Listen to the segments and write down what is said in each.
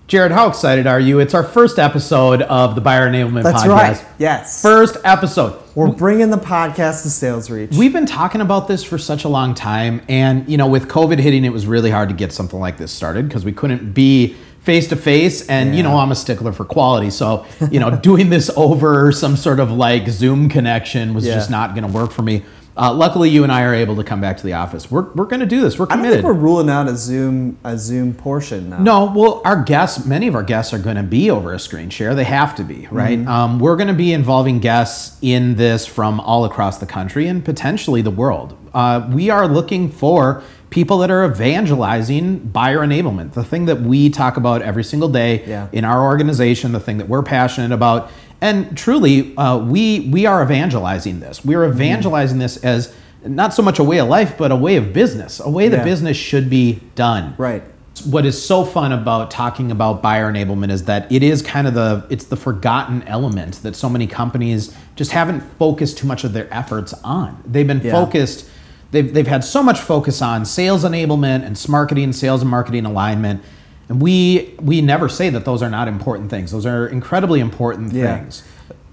Jared, how excited are you? It's our first episode of the Buyer Enablement Podcast. That's right. Yes. First episode. We're bringing the podcast to sales reach. We've been talking about this for such a long time. And, with COVID hitting, it was really hard to get something like this started because we couldn't be face-to-face. And, I'm a stickler for quality. So, doing this over some sort of like Zoom connection was just not going to work for me. Luckily, you and I are able to come back to the office. We're going to do this. We're committed. I don't think we're ruling out a Zoom portion now. No, well, many of our guests are going to be over a screen share. They have to be, right? Mm-hmm. We're going to be involving guests in this from all across the country and potentially the world. We are looking for people that are evangelizing buyer enablement, the thing that we talk about every single day in our organization, the thing that we're passionate about. And truly, we are evangelizing this. We're evangelizing this as not so much a way of life, but a way of business, a way that business should be done. Right. What is so fun about talking about buyer enablement is that it is kind of it's the forgotten element that so many companies just haven't focused too much of their efforts on. They've been focused, they've had so much focus on sales enablement and sales and marketing alignment. And we never say that those are not important things. Those are incredibly important things.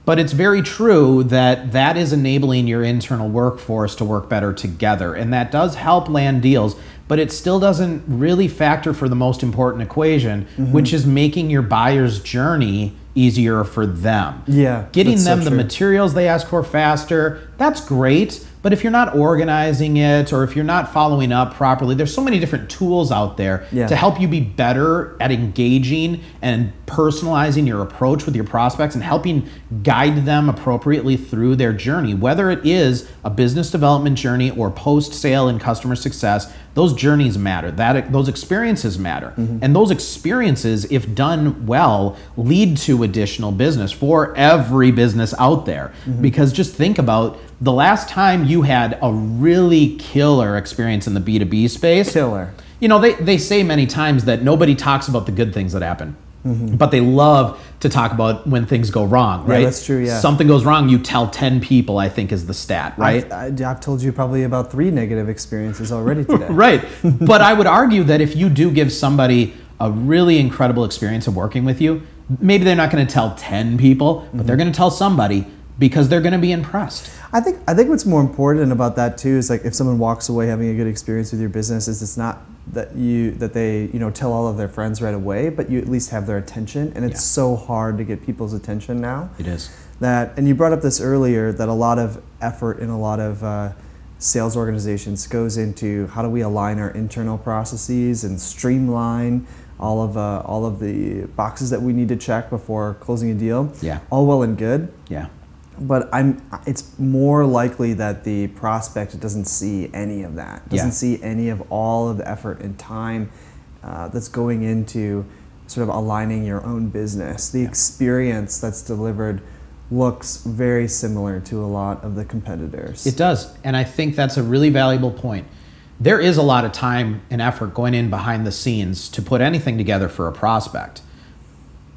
But it's very true that is enabling your internal workforce to work better together. And that does help land deals, but it still doesn't really factor for the most important equation, which is making your buyer's journey easier for them. Yeah, getting them the materials they ask for faster, that's great. But if you're not organizing it or if you're not following up properly, there's so many different tools out there to help you be better at engaging and personalizing your approach with your prospects and helping guide them appropriately through their journey. Whether it is a business development journey or post-sale and customer success, those journeys matter. Those experiences matter. And those experiences, if done well, lead to additional business for every business out there. Because just think about the last time you had a really killer experience in the B2B space. Killer. They say many times that nobody talks about the good things that happen. But they love to talk about when things go wrong, right? Yeah, that's true, yeah. Something goes wrong, you tell 10 people, I think is the stat, right? I've told you probably about 3 negative experiences already today. Right. But I would argue that if you do give somebody a really incredible experience of working with you, maybe they're not going to tell 10 people, but they're going to tell somebody because they're going to be impressed. I think what's more important about that too is like if someone walks away having a good experience with your business, is it's not that they tell all of their friends right away, but you at least have their attention. And it's so hard to get people's attention now. It is. And you brought up this earlier, that a lot of effort in a lot of sales organizations goes into how do we align our internal processes and streamline all of the boxes that we need to check before closing a deal. Yeah. All well and good. Yeah. But it's more likely that the prospect doesn't see any of that, doesn't see any of all of the effort and time that's going into sort of aligning your own business. The experience that's delivered looks very similar to a lot of the competitors. It does, and I think that's a really valuable point. There is a lot of time and effort going in behind the scenes to put anything together for a prospect.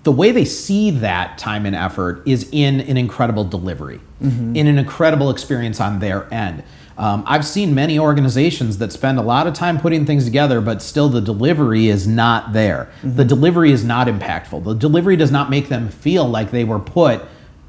The way they see that time and effort is in an incredible delivery, in an incredible experience on their end. I've seen many organizations that spend a lot of time putting things together, but still the delivery is not there. The delivery is not impactful. The delivery does not make them feel like they were put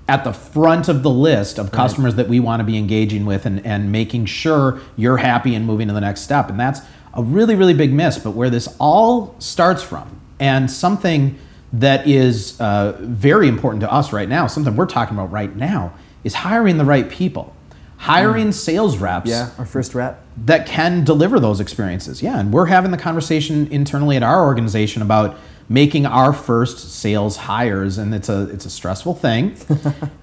at the front of the list of customers that we want to be engaging with and making sure you're happy and moving to the next step. And that's a really, really big miss, but where this all starts from, and something that is very important to us right now, something we're talking about right now, is hiring the right people. Hiring sales reps. Yeah, our first rep. That can deliver those experiences. Yeah, and we're having the conversation internally at our organization about making our first sales hires, and it's a stressful thing.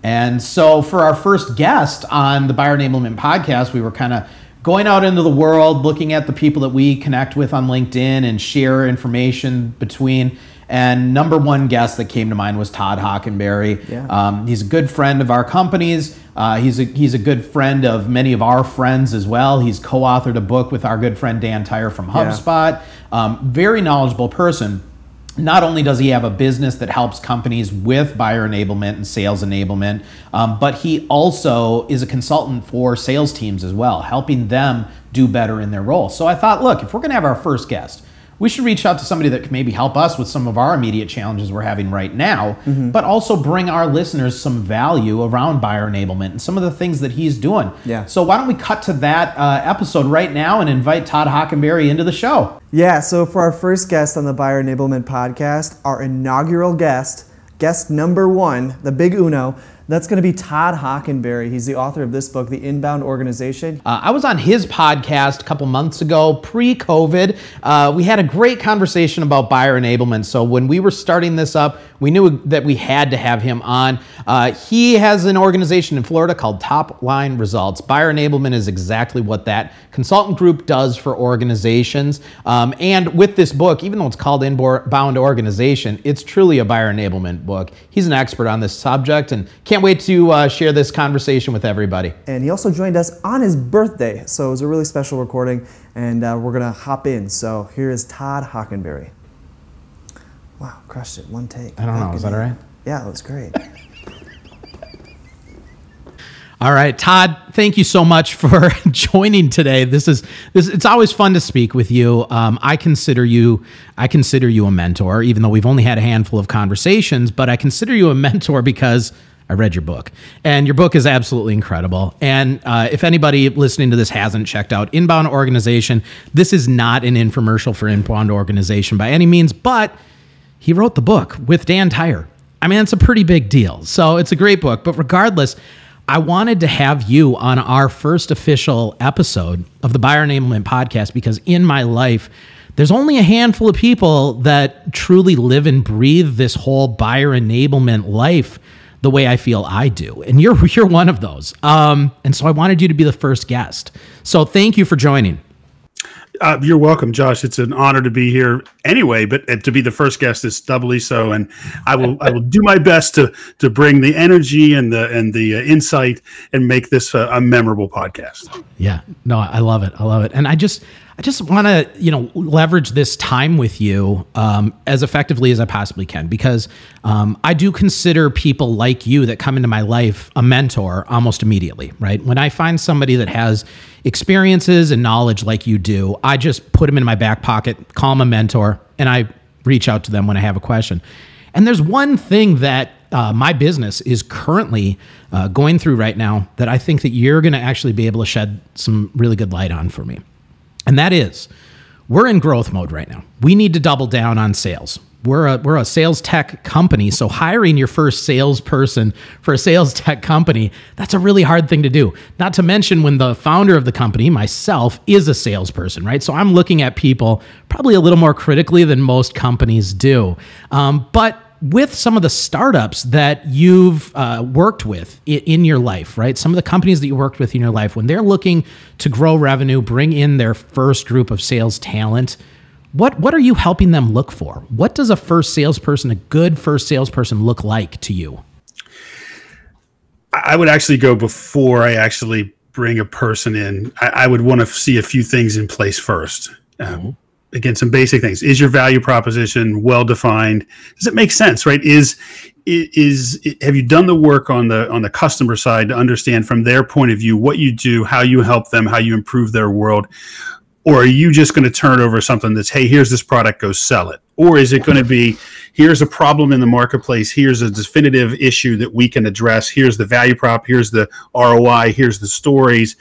And so for our first guest on the Buyer Enablement Podcast, we were kind of going out into the world, looking at the people that we connect with on LinkedIn and share information between. And number one guest that came to mind was Todd Hockenberry. Yeah. He's a good friend of our company's. He's a good friend of many of our friends as well. He's co-authored a book with our good friend Dan Tyre from HubSpot. Very knowledgeable person. Not only does he have a business that helps companies with buyer enablement and sales enablement, but he also is a consultant for sales teams as well, helping them do better in their role. So I thought, look, if we're going to have our first guest, we should reach out to somebody that can maybe help us with some of our immediate challenges we're having right now, but also bring our listeners some value around buyer enablement and some of the things that he's doing. Yeah. So why don't we cut to that episode right now and invite Todd Hockenberry into the show? Yeah, so for our first guest on the Buyer Enablement Podcast, our inaugural guest number 1, the big uno, that's going to be Todd Hockenberry. He's the author of this book, The Inbound Organization. I was on his podcast a couple months ago, pre-COVID. We had a great conversation about buyer enablement. So when we were starting this up, we knew that we had to have him on. He has an organization in Florida called Top Line Results. Buyer enablement is exactly what that consultant group does for organizations. And with this book, even though it's called Inbound Organization, it's truly a buyer enablement book. He's an expert on this subject and can't wait to share this conversation with everybody. And he also joined us on his birthday, so it was a really special recording, and we're going to hop in. So here is Todd Hockenberry. Wow, crushed it, one take. I don't know, is that all right? Yeah, it was great. All right, Todd, thank you so much for joining today. It's always fun to speak with you. I consider you a mentor, even though we've only had a handful of conversations, but I consider you a mentor because I read your book, and your book is absolutely incredible. And if anybody listening to this hasn't checked out Inbound Organization, this is not an infomercial for Inbound Organization by any means, but he wrote the book with Dan Tyre. I mean, it's a pretty big deal. So it's a great book, but regardless, I wanted to have you on our first official episode of the Buyer Enablement Podcast because in my life, there's only a handful of people that truly live and breathe this whole buyer enablement life the way I feel I do. And you're one of those. And so I wanted you to be the first guest. So thank you for joining. You're welcome, Josh. It's an honor to be here anyway, but to be the first guest is doubly so. And I will do my best to bring the energy and the insight and make this a memorable podcast. Yeah, no, I love it. And I just want to, leverage this time with you as effectively as I possibly can, because I do consider people like you that come into my life a mentor almost immediately, right? When I find somebody that has experiences and knowledge like you do, I just put them in my back pocket, call them a mentor, and I reach out to them when I have a question. And there's one thing that my business is currently going through right now that I think that you're going to actually be able to shed some really good light on for me. And that is, we're in growth mode right now. We need to double down on sales. We're a sales tech company, so hiring your first salesperson for a sales tech company, that's a really hard thing to do. Not to mention when the founder of the company, myself, is a salesperson, right? So I'm looking at people probably a little more critically than most companies do. But with some of the startups that you've worked with in your life, right? Some of the companies that you worked with in your life, when they're looking to grow revenue, bring in their first group of sales talent, what are you helping them look for? What does a good first salesperson look like to you? I would actually go before I actually bring a person in. I would want to see a few things in place first. Again, some basic things. Is your value proposition well defined? Does it make sense, right? Have you done the work on the customer side to understand from their point of view what you do, how you help them, how you improve their world? Or are you just going to turn over something that's, hey, here's this product, go sell it? Or is it going to be, here's a problem in the marketplace, here's a definitive issue that we can address, here's the value prop, here's the ROI, here's the stories,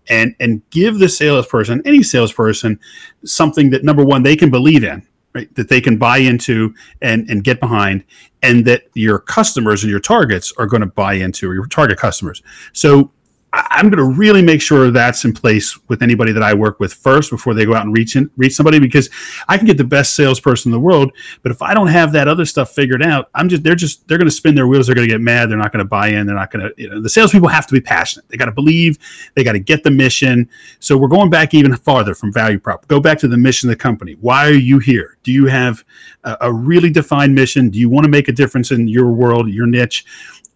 and give the salesperson, any salesperson, something that, number one, they can believe in, right? That they can buy into and get behind, and that your customers and your targets are going to buy into, or your target customers. So I'm going to really make sure that's in place with anybody that I work with first before they go out and reach somebody, because I can get the best salesperson in the world, but if I don't have that other stuff figured out, they're going to spin their wheels. They're going to get mad. They're not going to buy in. They're not going to, the salespeople have to be passionate. They got to believe, they got to get the mission. So we're going back even farther from value prop. Go back to the mission of the company. Why are you here? Do you have a really defined mission? Do you want to make a difference in your world, your niche?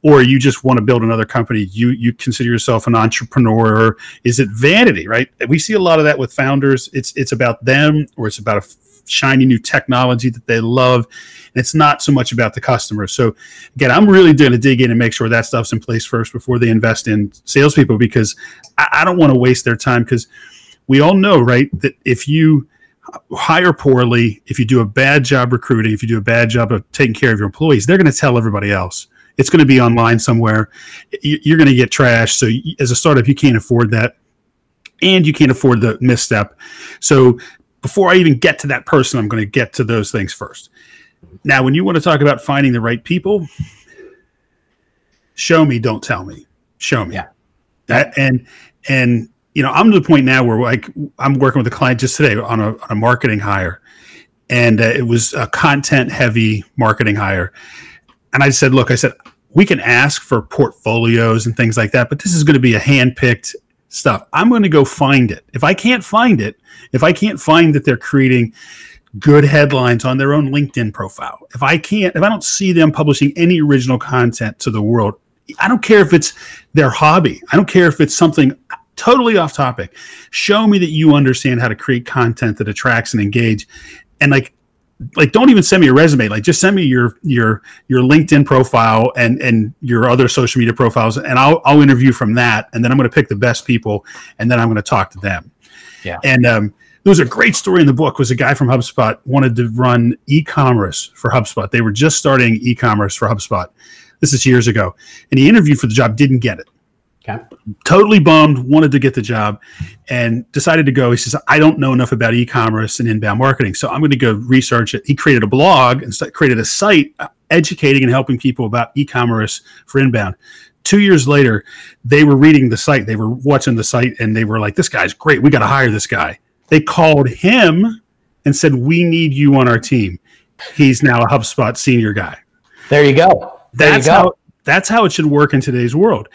Or you just want to build another company? You consider yourself an entrepreneur? Is it vanity, right? We see a lot of that with founders. It's about them, or it's about a shiny new technology that they love. And it's not so much about the customer. So again, I'm really going to dig in and make sure that stuff's in place first before they invest in salespeople, because I don't want to waste their time, because we all know, right, that if you hire poorly, if you do a bad job recruiting, if you do a bad job of taking care of your employees, they're going to tell everybody else. It's going to be online somewhere. You're going to get trashed. So as a startup, you can't afford that. And you can't afford the misstep. So before I even get to that person, I'm going to get to those things first. Now, when you want to talk about finding the right people, show me, don't tell me. Show me. Yeah. And you know, I'm to the point now where like I'm working with a client just today on a marketing hire, and it was a content heavy marketing hire. And I said, look, we can ask for portfolios and things like that, but this is going to be a hand-picked stuff. I'm going to go find it. If I can't find that they're creating good headlines on their own LinkedIn profile, if I don't see them publishing any original content to the world, I don't care if it's their hobby. I don't care if it's something totally off topic. Show me that you understand how to create content that attracts and engage. And like don't even send me a resume. Like just send me your LinkedIn profile and your other social media profiles, and I'll interview from that. And then I'm going to pick the best people, and then I'm going to talk to them. Yeah. And there was a great story in the book. Was a guy from HubSpot wanted to run e-commerce for HubSpot. They were just starting e-commerce for HubSpot. This is years ago, and he interviewed for the job, didn't get it. Okay. Totally bummed, wanted to get the job, and decided to go. He says, I don't know enough about e-commerce and inbound marketing, so I'm going to go research it. He created a blog and created a site educating and helping people about e-commerce for inbound. 2 years later, they were reading the site. They were watching the site, and they were like, this guy's great. We got to hire this guy. They called him and said, we need you on our team. He's now a HubSpot senior guy. There you go. That's how it should work in today's world,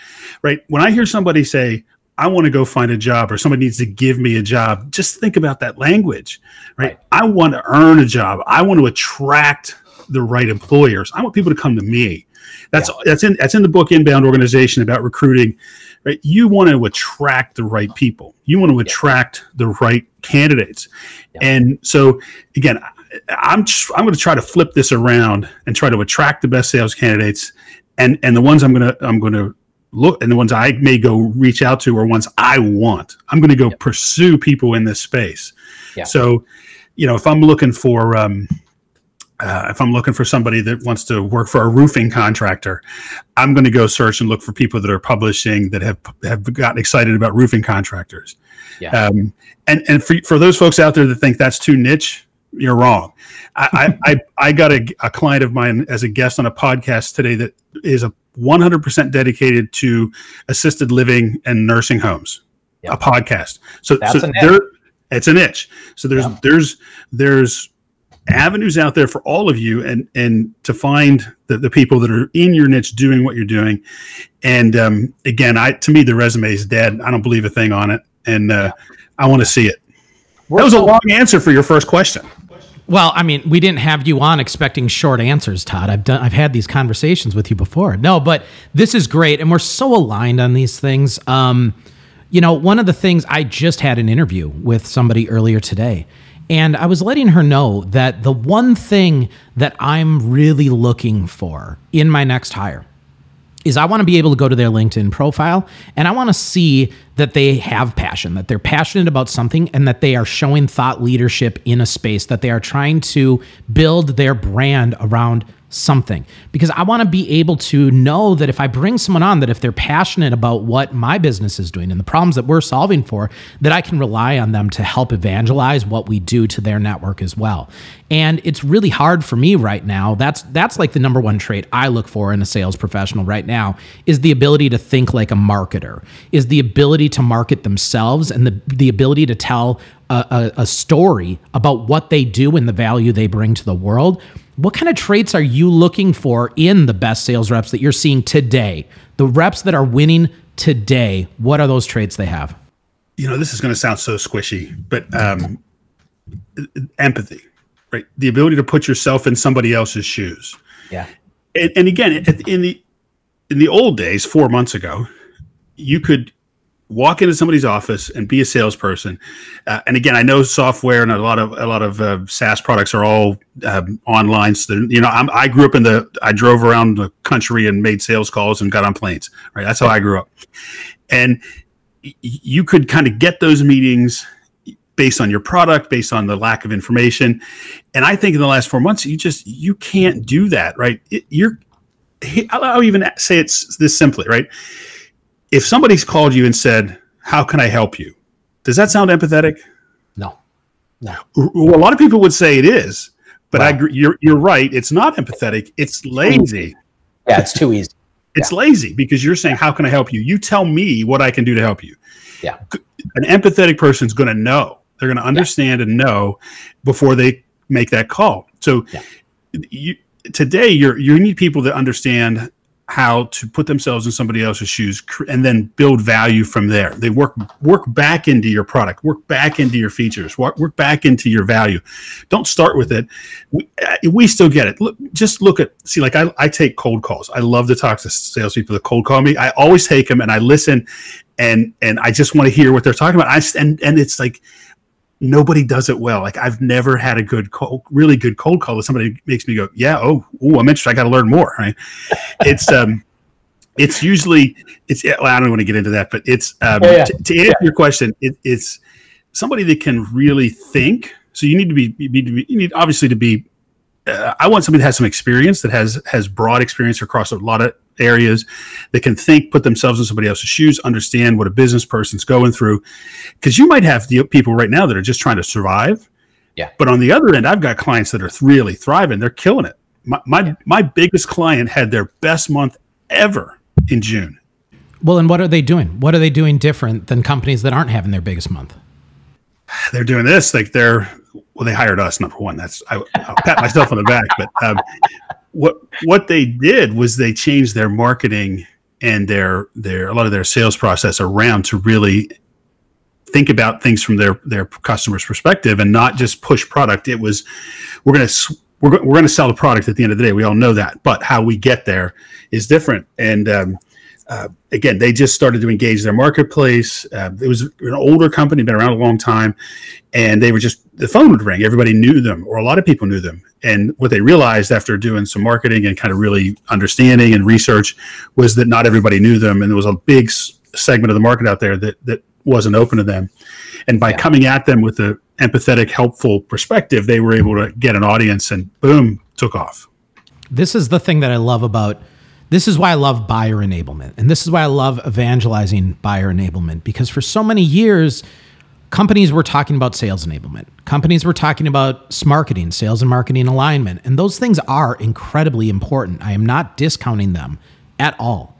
right? When I hear somebody say, I want to go find a job, or somebody needs to give me a job, just think about that language, right? I want to earn a job. I want to attract the right employers. I want people to come to me. That's in the book Inbound Organization about recruiting, right? You want to attract the right people. You want to attract the right candidates. Yeah. And so again, I'm going to try to flip this around and try to attract the best sales candidates. And the ones I'm gonna look, and the ones I may go reach out to are ones I want. I'm gonna go pursue people in this space. Yeah. So, you know, if I'm looking for somebody that wants to work for a roofing contractor, I'm gonna go search and look for people that are publishing that have gotten excited about roofing contractors. Yeah. And for those folks out there that think that's too niche, you're wrong. I got a client of mine as a guest on a podcast today that is 100% dedicated to assisted living and nursing homes. Yep. A podcast. So it's a niche. So there's avenues out there for all of you, and to find the people that are in your niche doing what you're doing. And again, to me the resume is dead. I don't believe a thing on it, and I want to see it. That was a long answer for your first question. Well, I mean, we didn't have you on expecting short answers, Todd. I've had these conversations with you before. No, but this is great, and we're so aligned on these things. You know, one of the things, I just had an interview with somebody earlier today, and I was letting her know that the one thing that I'm really looking for in my next hire is I want to be able to go to their LinkedIn profile, and I want to see that they have passion, that they're passionate about something, and that they are showing thought leadership in a space, that they are trying to build their brand around something. Because I want to be able to know that if I bring someone on, that if they're passionate about what my business is doing and the problems that we're solving for, that I can rely on them to help evangelize what we do to their network as well. And it's really hard for me right now. That's like the number one trait I look for in a sales professional right now, is the ability to think like a marketer, is the ability to market themselves, and the ability to tell a story about what they do and the value they bring to the world. What kind of traits are you looking for in the best sales reps that you're seeing today? The reps that are winning today, what are those traits they have? You know, this is going to sound so squishy, but empathy, right? The ability to put yourself in somebody else's shoes. Yeah. And again, in the old days, 4 months ago, you could walk into somebody's office and be a salesperson. And again, I know software and a lot of SaaS products are all online. So you know, I grew up I drove around the country and made sales calls and got on planes. Right, that's how I grew up. And you could kind of get those meetings based on your product, based on the lack of information. And I think in the last 4 months, you can't do that, right? I'll even say it's this simply, right? If somebody's called you and said, "How can I help you?" Does that sound empathetic? No. Well, a lot of people would say it is, but I agree, you're right. It's not empathetic. It's lazy. Yeah, it's too easy. It's lazy because you're saying, "How can I help you?" You tell me what I can do to help you. Yeah. An empathetic person's going to know. They're going to understand and know before they make that call. So today you need people that understand how to put themselves in somebody else's shoes and then build value from there. They work back into your product, work back into your features, work back into your value. Don't start with it. We still get it. Like I take cold calls. I love to talk to salespeople that cold call me. I always take them and I listen and I just want to hear what they're talking about. And it's like, nobody does it well. Like I've never had a really good cold call that somebody makes me go, yeah, I'm interested. I got to learn more. Right? It's usually well, I don't want to get into that, but it's to answer your question. It's somebody that can really think. So you need obviously to be. I want somebody that has some experience, that has broad experience across a lot of areas, that can think, put themselves in somebody else's shoes, understand what a business person's going through. Because you might have people right now that are just trying to survive. Yeah. But on the other end, I've got clients that are really thriving. They're killing it. My biggest client had their best month ever in June. Well, and what are they doing? What are they doing different than companies that aren't having their biggest month? They're doing this. Like they hired us, number one. I'll pat myself on the back. But what they did was they changed their marketing and a lot of their sales process around to really think about things from their customer's perspective and not just push product. It was we're going to sell the product at the end of the day. We all know that, but how we get there is different. And again, they just started to engage their marketplace. It was an older company, been around a long time, and the phone would ring. Everybody knew them, or a lot of people knew them. And what they realized after doing some marketing and kind of really understanding and research was that not everybody knew them, and there was a big segment of the market out there that wasn't open to them. And by coming at them with an empathetic, helpful perspective, they were able to get an audience, and boom, took off. This is the thing that I love about. This is why I love buyer enablement. And this is why I love evangelizing buyer enablement, because for so many years, companies were talking about sales enablement. Companies were talking about marketing, sales and marketing alignment. And those things are incredibly important. I am not discounting them at all.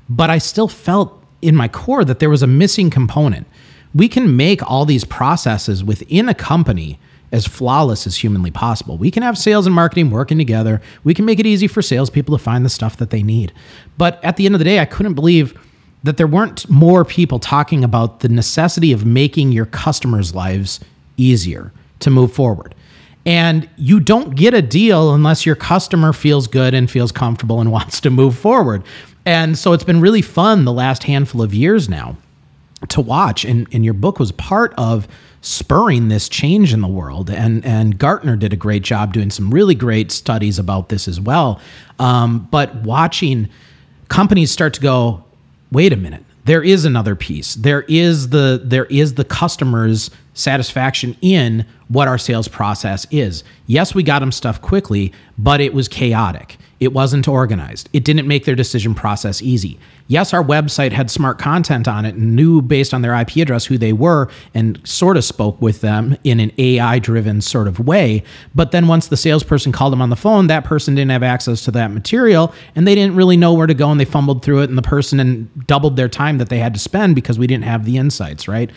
But I still felt in my core that there was a missing component. We can make all these processes within a company as flawless as humanly possible. We can have sales and marketing working together. We can make it easy for salespeople to find the stuff that they need. But at the end of the day, I couldn't believe that there weren't more people talking about the necessity of making your customers' lives easier to move forward. And you don't get a deal unless your customer feels good and feels comfortable and wants to move forward. And so it's been really fun the last handful of years now to watch. And your book was part of spurring this change in the world. And Gartner did a great job doing some really great studies about this as well. But watching companies start to go, wait a minute, there is another piece. There is the customer's satisfaction in what our sales process is. Yes, we got them stuff quickly, but it was chaotic. It wasn't organized. It didn't make their decision process easy. Yes, our website had smart content on it and knew based on their IP address who they were and sort of spoke with them in an AI-driven sort of way. But then once the salesperson called them on the phone, that person didn't have access to that material and they didn't really know where to go and they fumbled through it and the person doubled their time that they had to spend because we didn't have the insights, right?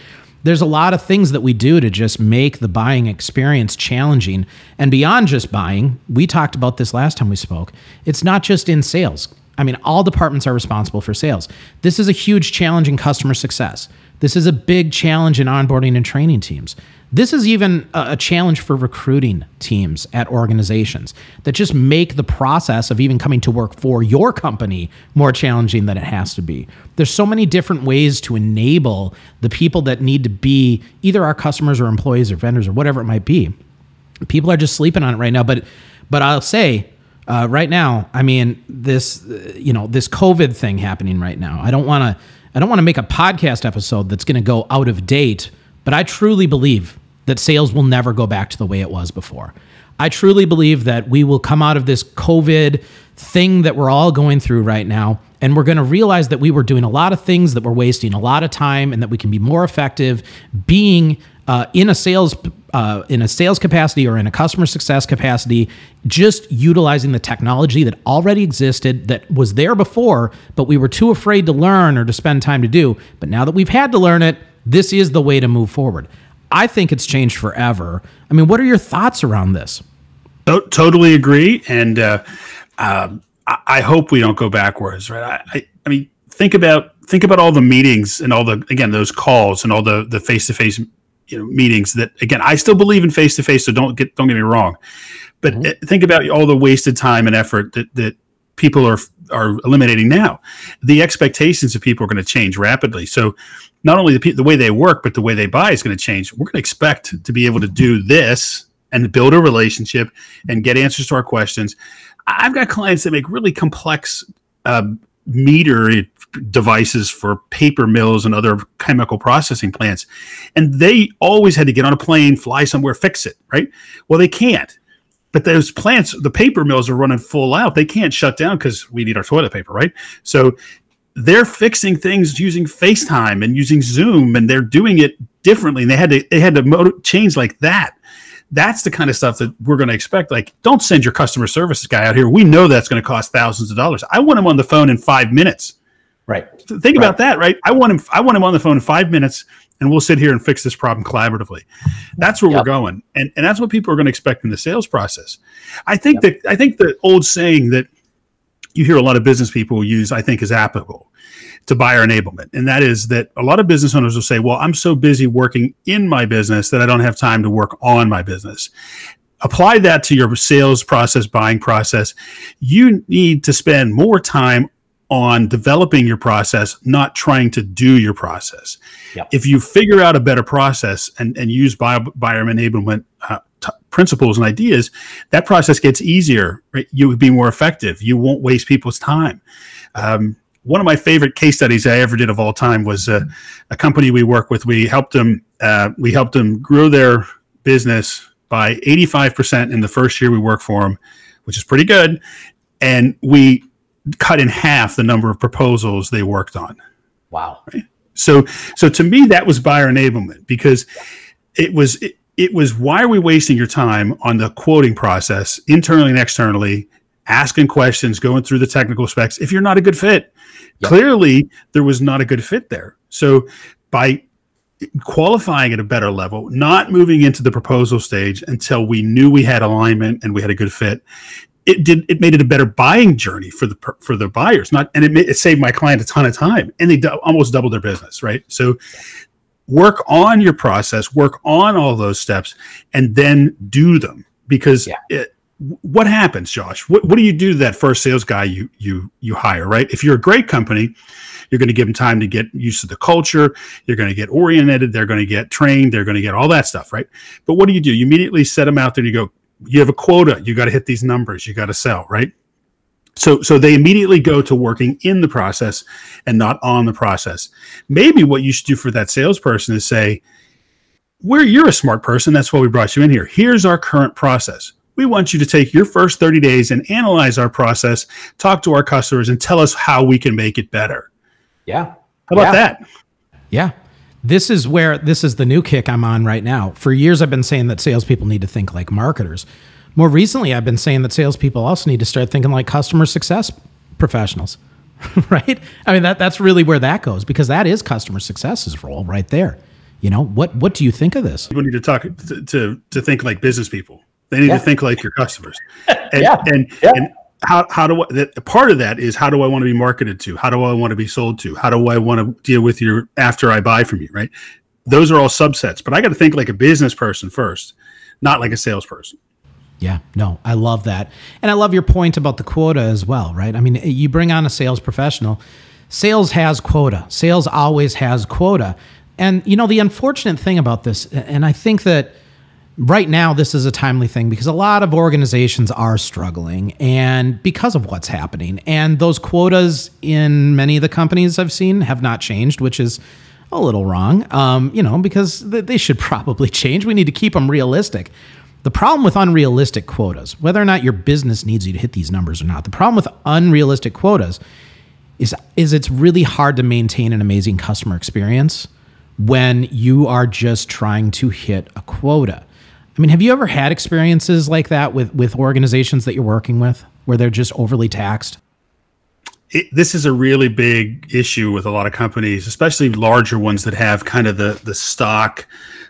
There's a lot of things that we do to just make the buying experience challenging. And beyond just buying, we talked about this last time we spoke, it's not just in sales. I mean, all departments are responsible for sales. This is a huge challenge in customer success. This is a big challenge in onboarding and training teams. This is even a challenge for recruiting teams at organizations that just make the process of even coming to work for your company more challenging than it has to be. There's so many different ways to enable the people that need to be either our customers or employees or vendors or whatever it might be. People are just sleeping on it right now. But I'll say right now, I mean, this COVID thing happening right now. I don't want to make a podcast episode that's going to go out of date, but I truly believe that sales will never go back to the way it was before. I truly believe that we will come out of this COVID thing that we're all going through right now, and we're going to realize that we were doing a lot of things that were wasting a lot of time, and that we can be more effective being in a sales capacity or in a customer success capacity, just utilizing the technology that already existed, that was there before, but we were too afraid to learn or to spend time to do. But now that we've had to learn it, this is the way to move forward. I think it's changed forever. I mean, what are your thoughts around this? Totally agree. And I hope we don't go backwards, right? I mean, think about all the meetings and all those calls and all the face-to-face meetings that, again, I still believe in face-to-face, so don't get me wrong. But think about all the wasted time and effort that people are eliminating now. The expectations of people are going to change rapidly. So not only the way they work, but the way they buy is going to change. We're going to expect to be able to do this and build a relationship and get answers to our questions. I've got clients that make really complex meter devices for paper mills and other chemical processing plants. And they always had to get on a plane, fly somewhere, fix it, right? Well, they can't. But those plants, the paper mills are running full out. They can't shut down because we need our toilet paper, right? So they're fixing things using FaceTime and using Zoom, and they're doing it differently. And they had to change like that. That's the kind of stuff that we're going to expect. Like, don't send your customer services guy out here. We know that's going to cost thousands of dollars. I want him on the phone in 5 minutes. Right. So think about that, right? I want him on the phone in 5 minutes, and we'll sit here and fix this problem collaboratively. That's where we're going. And that's what people are going to expect in the sales process. I think the old saying that you hear a lot of business people use, I think, is applicable to buyer enablement. And that is that a lot of business owners will say, well, I'm so busy working in my business that I don't have time to work on my business. Apply that to your sales process, buying process. You need to spend more time on developing your process, not trying to do your process. Yep. If you figure out a better process and use buyer enablement principles and ideas, that process gets easier. Right? You would be more effective. You won't waste people's time. One of my favorite case studies I ever did of all time was a company we work with. We helped them grow their business by 85% in the first year we worked for them, which is pretty good. And we cut in half the number of proposals they worked on. Wow. Right? So to me, that was buyer enablement, because it was why are we wasting your time on the quoting process, internally and externally, asking questions, going through the technical specs, if you're not a good fit? Yep. Clearly, there was not a good fit there. So by qualifying at a better level, not moving into the proposal stage until we knew we had alignment and we had a good fit, it made it a better buying journey for the buyers. It saved my client a ton of time, and they almost doubled their business, right? So work on your process, work on all those steps, and then do them. Because what happens, Josh? What do you do to that first sales guy you hire, right? If you're a great company, you're going to give them time to get used to the culture. You're going to get oriented. They're going to get trained. They're going to get all that stuff, right? But what do? You immediately set them out there and you go, you have a quota. You got to hit these numbers. You got to sell, right? So they immediately go to working in the process and not on the process. Maybe what you should do for that salesperson is say, you're a smart person. That's why we brought you in here. Here's our current process. We want you to take your first 30 days and analyze our process, talk to our customers, and tell us how we can make it better. Yeah. How about that? Yeah. This is the new kick I'm on right now. For years, I've been saying that salespeople need to think like marketers. More recently, I've been saying that salespeople also need to start thinking like customer success professionals, right? I mean, that's really where that goes, because that is customer success's role right there. You know, what do you think of this? People need to talk to think like business people. They need to think like your customers. And how do I, part of that is, how do I want to be marketed to? How do I want to be sold to? How do I want to deal with you after I buy from you, right? Those are all subsets, but I got to think like a business person first, not like a salesperson. Yeah, no, I love that. And I love your point about the quota as well, right? I mean, you bring on a sales professional, sales has quota. Sales always has quota. And, you know, the unfortunate thing about this, and I think that right now this is a timely thing because a lot of organizations are struggling, and because of what's happening. And those quotas in many of the companies I've seen have not changed, which is a little wrong, because they should probably change. We need to keep them realistic. The problem with unrealistic quotas, whether or not your business needs you to hit these numbers or not, the problem with unrealistic quotas is it's really hard to maintain an amazing customer experience when you are just trying to hit a quota. I mean, have you ever had experiences like that with organizations that you're working with where they're just overly taxed? This is a really big issue with a lot of companies, especially larger ones that have kind of the stock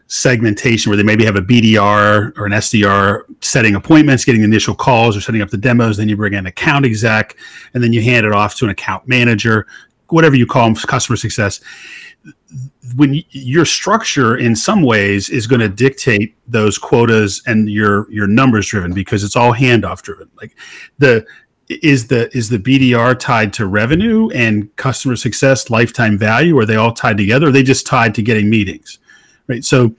segmentation where they maybe have a BDR or an SDR setting appointments, getting the initial calls or setting up the demos. Then you bring in an account exec and then you hand it off to an account manager, whatever you call them, customer success. When your structure in some ways is going to dictate those quotas and your numbers driven because it's all handoff driven. Like is the BDR tied to revenue and customer success, lifetime value? Are they all tied together? Or are they just tied to getting meetings? Right. So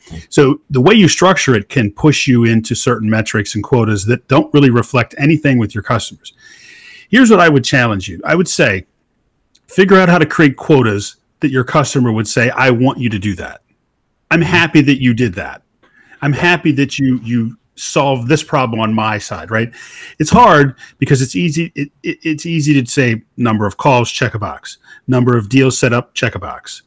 the way you structure it can push you into certain metrics and quotas that don't really reflect anything with your customers. Here's what I would challenge you. I would say, figure out how to create quotas that your customer would say, I want you to do that. I'm happy that you did that. I'm happy that you solved this problem on my side, right? It's hard because it's easy. It's easy to say number of calls, check a box. Number of deals set up, check a box.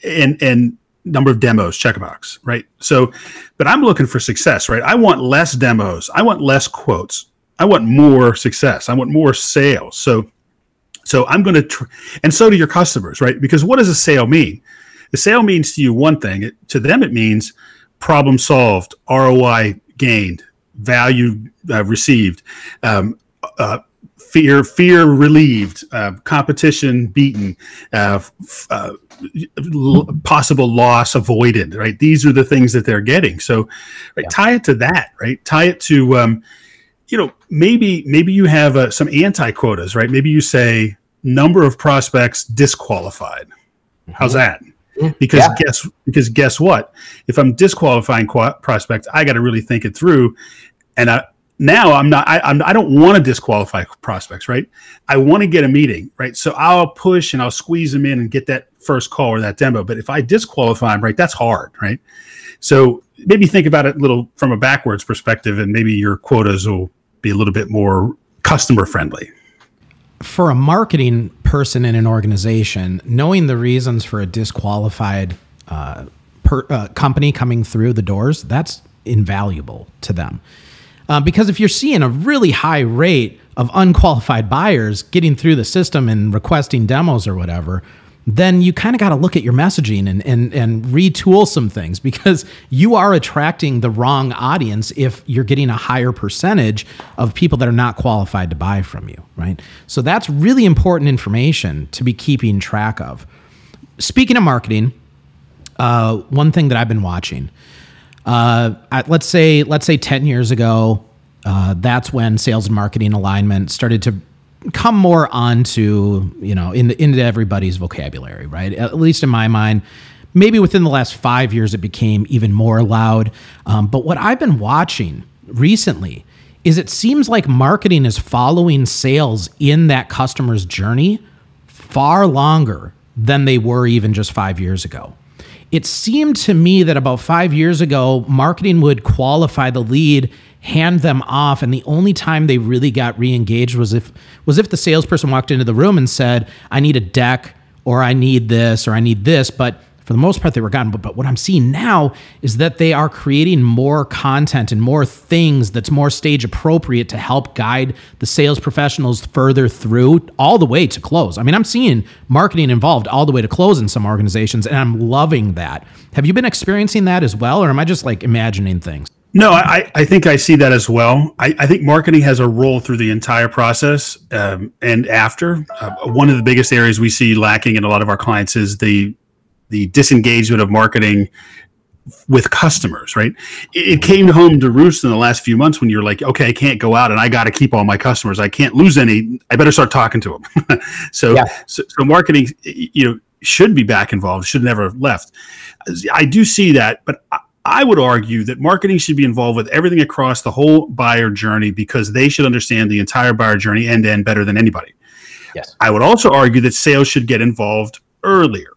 And number of demos, check a box, right? So, but I'm looking for success, right? I want less demos. I want less quotes. I want more success. I want more sales. So I'm going to, and so do your customers, right? Because what does a sale mean? The sale means to you one thing. To them, it means problem solved, ROI gained, value received, fear relieved, competition beaten, possible loss avoided, right? These are the things that they're getting. So tie it to that, right? Tie it to, maybe you have some anti-quotas, right? Maybe you say number of prospects disqualified. How's that? Because guess what? If I'm disqualifying prospects, I got to really think it through. And I don't want to disqualify prospects, right? I want to get a meeting, right? So I'll push and I'll squeeze them in and get that first call or that demo. But if I disqualify them, right, that's hard, right? So maybe think about it a little from a backwards perspective, and maybe your quotas will be a little bit more customer friendly. For a marketing person in an organization, knowing the reasons for a disqualified company coming through the doors, that's invaluable to them. Because if you're seeing a really high rate of unqualified buyers getting through the system and requesting demos or whatever, then you kind of got to look at your messaging and retool some things, because you are attracting the wrong audience if you're getting a higher percentage of people that are not qualified to buy from you, right? So that's really important information to be keeping track of. Speaking of marketing, one thing that I've been watching, let's say 10 years ago, that's when sales and marketing alignment started to come more onto, into everybody's vocabulary, right? At least in my mind. Maybe within the last 5 years, it became even more loud. But what I've been watching recently is it seems like marketing is following sales in that customer's journey far longer than they were even just 5 years ago. It seemed to me that about 5 years ago, marketing would qualify the lead, hand them off, and the only time they really got re-engaged was if the salesperson walked into the room and said, I need a deck, or I need this, or I need this. But for the most part, they were gone. But what I'm seeing now is that they are creating more content and more things that's more stage appropriate to help guide the sales professionals further through all the way to close. I mean, I'm seeing marketing involved all the way to close in some organizations, and I'm loving that. Have you been experiencing that as well, or am I just like imagining things? No, I think I see that as well. I think marketing has a role through the entire process and after. One of the biggest areas we see lacking in a lot of our clients is the disengagement of marketing with customers, right? It came home to roost in the last few months when you're like, okay, I can't go out and I got to keep all my customers. I can't lose any. I better start talking to them. So marketing, should be back involved, should never have left. I do see that, but I would argue that marketing should be involved with everything across the whole buyer journey, because they should understand the entire buyer journey end to end better than anybody. Yes. I would also argue that sales should get involved earlier.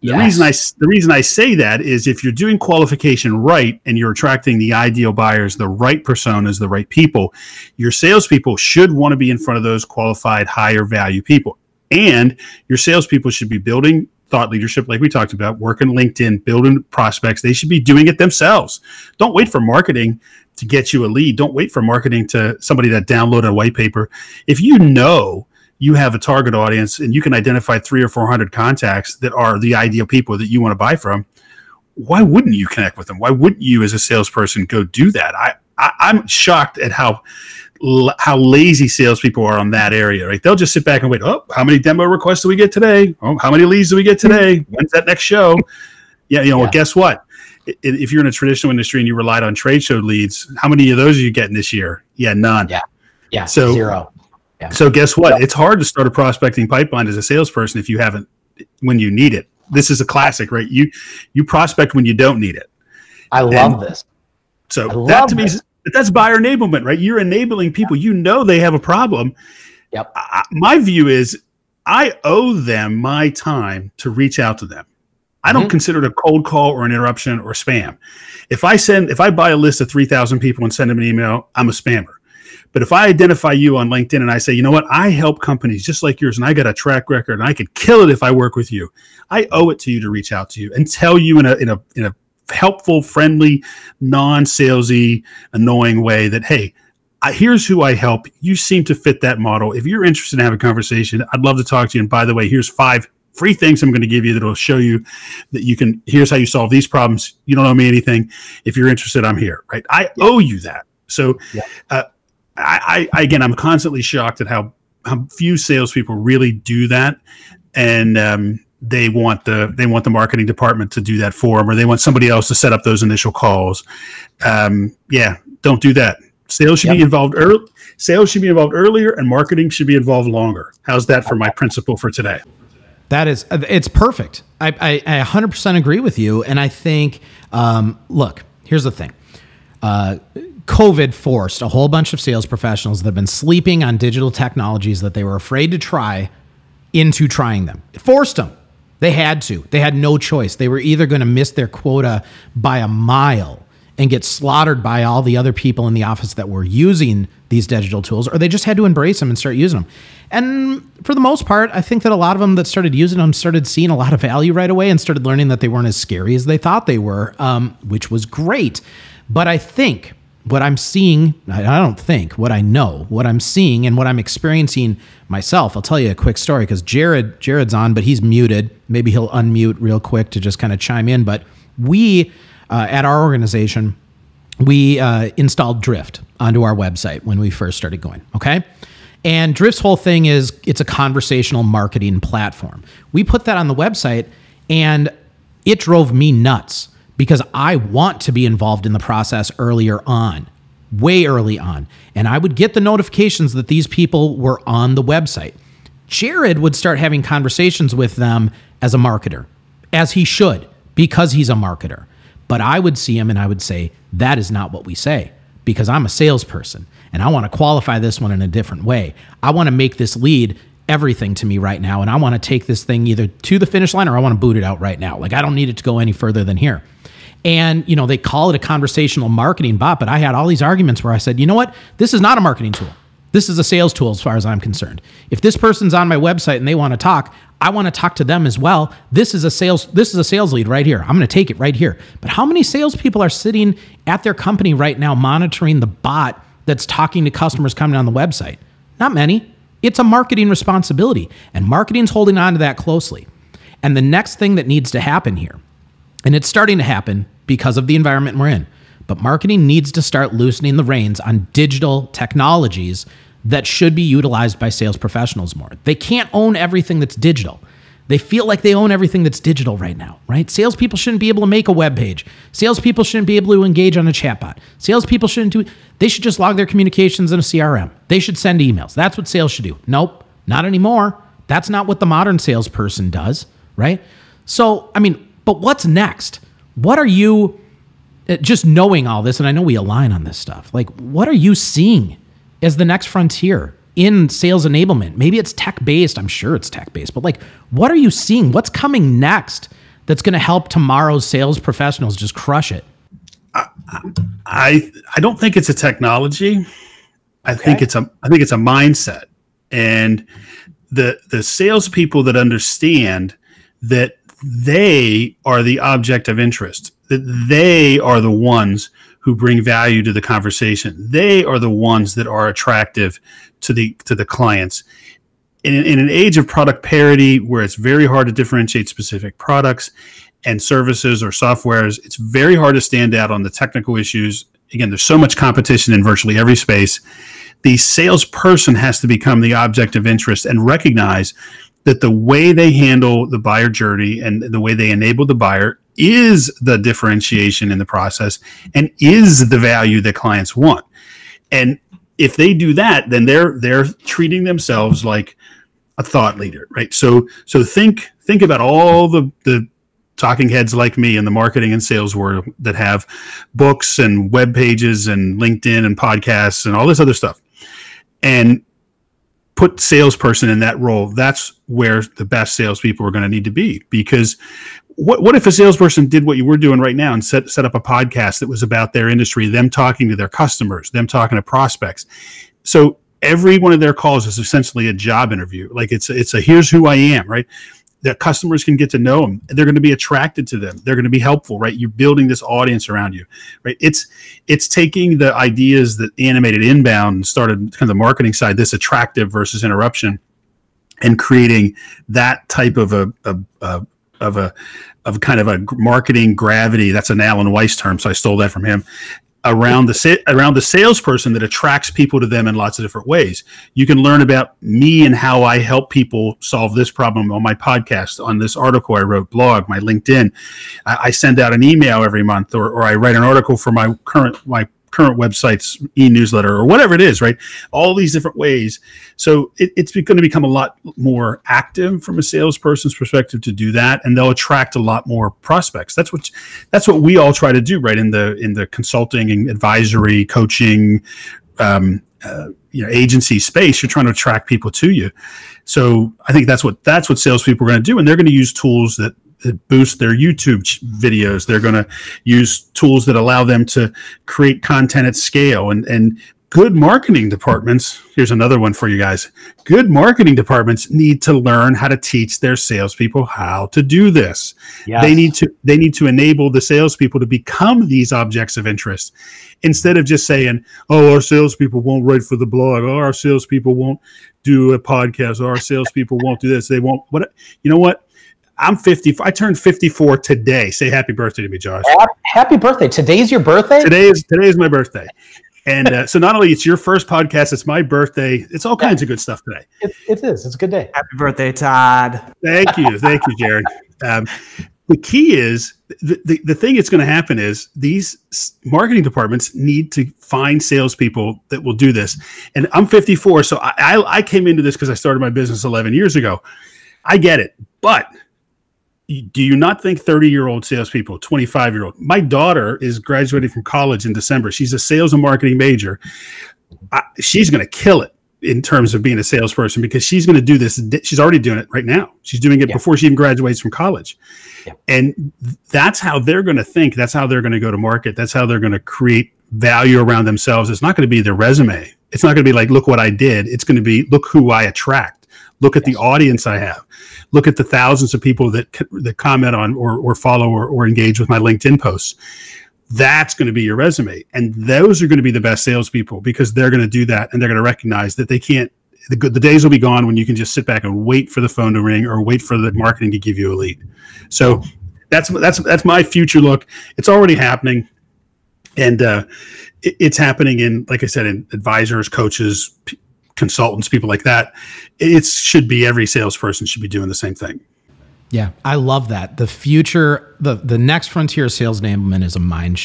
The reason I say that is if you're doing qualification right and you're attracting the ideal buyers, the right personas, the right people, your salespeople should want to be in front of those qualified, higher value people. And your salespeople should be building thought leadership, like we talked about, working LinkedIn, building prospects. They should be doing it themselves. Don't wait for marketing to get you a lead. Don't wait for marketing to somebody that downloaded a white paper. If you know you have a target audience and you can identify 300 or 400 contacts that are the ideal people that you want to buy from, why wouldn't you connect with them? Why wouldn't you as a salesperson go do that? I'm shocked at how lazy salespeople are on that area, right? They'll just sit back and wait. Oh, how many demo requests do we get today? Oh, how many leads do we get today? When's that next show? Yeah, Well, guess what? If you're in a traditional industry and you relied on trade show leads, how many of those are you getting this year? Yeah, none. Yeah, so 0. Yeah. So guess what? It's hard to start a prospecting pipeline as a salesperson if you haven't when you need it. This is a classic, right? You prospect when you don't need it. I love this. So that to me, that's buyer enablement, right? You're enabling people. You know they have a problem. Yep. My view is I owe them my time to reach out to them. I don't consider it a cold call or an interruption or spam. If I buy a list of 3,000 people and send them an email, I'm a spammer. But if I identify you on LinkedIn and I say, you know what, I help companies just like yours and I got a track record and I could kill it if I work with you, I owe it to you to reach out to you and tell you in a helpful, friendly, non-salesy, annoying way that, hey, here's who I help. You seem to fit that model. If you're interested in having a conversation, I'd love to talk to you. And by the way, here's 5 free things I'm going to give you that will show you that you can, here's how you solve these problems. You don't owe me anything. If you're interested, I'm here, right? I owe you that. So I'm constantly shocked at how few salespeople really do that. And they want the marketing department to do that for them, or they want somebody else to set up those initial calls. Don't do that. Sales should be involved early. Sales should be involved earlier, and marketing should be involved longer. How's that for my principle for today? It's perfect. I 100% agree with you. And I think, look, here's the thing. COVID forced a whole bunch of sales professionals that have been sleeping on digital technologies that they were afraid to try into trying them. It forced them. They had to. They had no choice. They were either going to miss their quota by a mile and get slaughtered by all the other people in the office that were using these digital tools, or they just had to embrace them and start using them. And for the most part, I think that a lot of them that started using them started seeing a lot of value right away and started learning that they weren't as scary as they thought they were, which was great. But I think what I'm seeing, what I know, what I'm seeing and what I'm experiencing myself. I'll tell you a quick story because Jared's on, but he's muted. Maybe he'll unmute real quick to just kind of chime in. But we, at our organization, we installed Drift onto our website when we first started going, okay? And Drift's whole thing is it's a conversational marketing platform. We put that on the website and it drove me nuts because I want to be involved in the process earlier on, way early on. And I would get the notifications that these people were on the website. Jared would start having conversations with them as a marketer, as he should, because he's a marketer. But I would see him and I would say, that is not what we say, because I'm a salesperson and I want to qualify this one in a different way. I want to make this lead everything to me right now. And I want to take this thing either to the finish line or I want to boot it out right now. Like I don't need it to go any further than here. And, you know, they call it a conversational marketing bot, but I had all these arguments where I said, you know what? This is not a marketing tool. This is a sales tool as far as I'm concerned. If this person's on my website and they want to talk, I want to talk to them as well. This is a sales lead right here. I'm going to take it right here. But how many salespeople are sitting at their company right now monitoring the bot that's talking to customers coming on the website? Not many. It's a marketing responsibility, and marketing's holding on to that closely. And the next thing that needs to happen here, and it's starting to happen because of the environment we're in, but marketing needs to start loosening the reins on digital technologies that should be utilized by sales professionals more. They can't own everything that's digital. They feel like they own everything that's digital right now, right? Salespeople shouldn't be able to make a web page. Salespeople shouldn't be able to engage on a chatbot. Salespeople they should just log their communications in a CRM. They should send emails. That's what sales should do. Nope, not anymore. That's not what the modern salesperson does, right? So, I mean, but what's next? What are you, just knowing all this, and I know we align on this stuff, like what are you seeing as the next frontier in sales enablement? Maybe it's tech-based. I'm sure it's tech-based, but like, what are you seeing? What's coming next that's going to help tomorrow's sales professionals just crush it? I don't think it's a technology. I think it's a mindset, and the salespeople that understand that they are the object of interest, that they are the ones who bring value to the conversation. They are the ones that are attractive to the clients. In an age of product parity, where it's very hard to differentiate specific products and services or softwares, it's very hard to stand out on the technical issues. Again, there's so much competition in virtually every space. The salesperson has to become the object of interest and recognize that the way they handle the buyer journey and the way they enable the buyer is the differentiation in the process and is the value that clients want. And if they do that, then they're treating themselves like a thought leader, right? So think about all the talking heads like me in the marketing and sales world that have books and web pages and LinkedIn and podcasts and all this other stuff, and put salesperson in that role. That's where the best salespeople are going to need to be. Because what if a salesperson did what you were doing right now and set up a podcast that was about their industry, them talking to their customers, them talking to prospects? So every one of their calls is essentially a job interview. Like it's a here's who I am, right? That customers can get to know them. They're going to be attracted to them. They're going to be helpful, right? You're building this audience around you, right? It's taking the ideas that animated inbound and started kind of the marketing side, this attractive versus interruption, and creating that type of a kind of a marketing gravity. That's an Alan Weiss term, so I stole that from him. Around the salesperson that attracts people to them in lots of different ways. You can learn about me and how I help people solve this problem on my podcast, on this article I wrote, blog, my LinkedIn. I send out an email every month, or I write an article for my current website's e-newsletter, or whatever it is, right? All these different ways. So it's going to become a lot more active from a salesperson's perspective to do that, and they'll attract a lot more prospects. That's what we all try to do, right? In the consulting and advisory, coaching, agency space, you're trying to attract people to you. So I think that's what salespeople are going to do, and they're going to use tools that boost their YouTube videos. They're going to use tools that allow them to create content at scale. And good marketing departments, here's another one for you guys. Good marketing departments need to learn how to teach their salespeople how to do this. Yes. They need to enable the salespeople to become these objects of interest, instead of just saying, "Oh, our salespeople won't write for the blog. Oh, our salespeople won't do a podcast. Oh, our salespeople won't do this. They won't." What? You know what? I'm 50. I turned 54 today. Say happy birthday to me, Josh. Happy birthday. Today's your birthday? Today is my birthday. And so not only it's your first podcast, it's my birthday. It's all kinds of good stuff today. It is. It's a good day. Happy birthday, Todd. Thank you. Thank you, Jared. The key is, the thing that's going to happen is these marketing departments need to find salespeople that will do this. And I'm 54, so I came into this because I started my business 11 years ago. I get it. But do you not think 30-year-old salespeople, 25-year-old? My daughter is graduating from college in December. She's a sales and marketing major. She's going to kill it in terms of being a salesperson, because she's going to do this. She's already doing it right now. She's doing it before she even graduates from college. Yeah. And that's how they're going to think. That's how they're going to go to market. That's how they're going to create value around themselves. It's not going to be their resume. It's not going to be like, look what I did. It's going to be, look who I attract. Look at the audience I have. Look at the thousands of people that comment on or follow or engage with my LinkedIn posts. That's going to be your resume. And those are going to be the best salespeople, because they're going to do that, and they're going to recognize that they can't, the days will be gone when you can just sit back and wait for the phone to ring or wait for the marketing to give you a lead. So that's my future look. It's already happening. And it's happening in, like I said, in advisors, coaches, consultants, people like that. It should be, every salesperson should be doing the same thing. Yeah, I love that. The future, the next frontier of sales enablement is a mind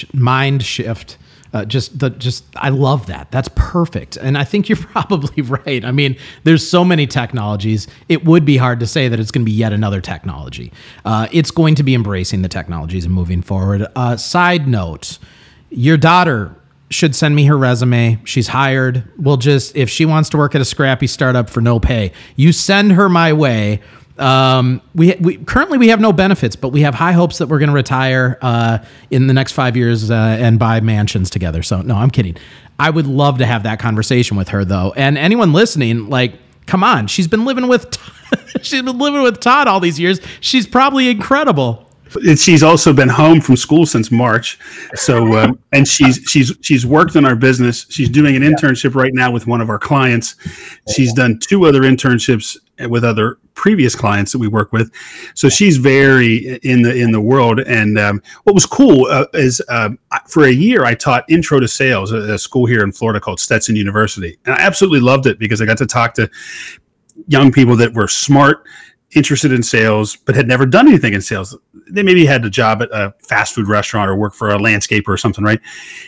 shift. I love that. That's perfect. And I think you're probably right. I mean, there's so many technologies. It would be hard to say that it's going to be yet another technology. It's going to be embracing the technologies and moving forward. Side note, your daughter should send me her resume. She's hired. If she wants to work at a scrappy startup for no pay, you send her my way, We currently have no benefits, but we have high hopes that we're going to retire in the next 5 years and buy mansions together. So no, I'm kidding. I would love to have that conversation with her though. And anyone listening, like, come on, she's been living with Todd all these years. She's probably incredible. She's also been home from school since March. So, and she's worked in our business. She's doing an internship right now with one of our clients. She's done 2 other internships with other previous clients that we work with. So she's very in the world. And what was cool is for a year, I taught intro to sales at a school here in Florida called Stetson University. And I absolutely loved it because I got to talk to young people that were smart, interested in sales, but had never done anything in sales. They maybe had a job at a fast food restaurant or work for a landscaper or something, right?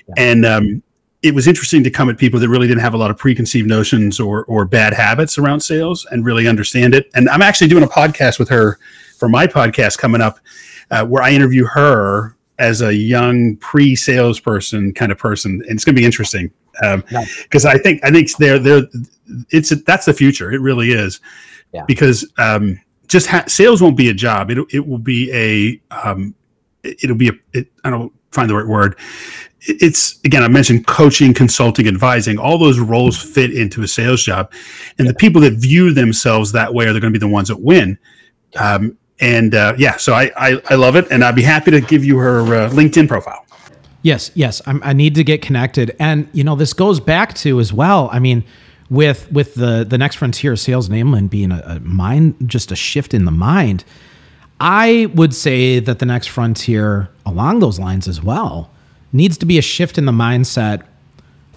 Yeah. And it was interesting to come at people that really didn't have a lot of preconceived notions or bad habits around sales and really understand it. And I'm actually doing a podcast with her for my podcast coming up where I interview her as a young pre-salesperson kind of person. And it's going to be interesting because I think that's the future. It really is. Yeah. Because sales won't be a job. It will be I don't find the right word. It's, again, I mentioned coaching, consulting, advising. All those roles fit into a sales job. And the people that view themselves that way are going to be the ones that win. So I love it. And I'd be happy to give you her LinkedIn profile. Yes. I need to get connected. And, this goes back to as well, I mean, with the next frontier of sales enablement being just a shift in the mind, I would say that the next frontier along those lines as well needs to be a shift in the mindset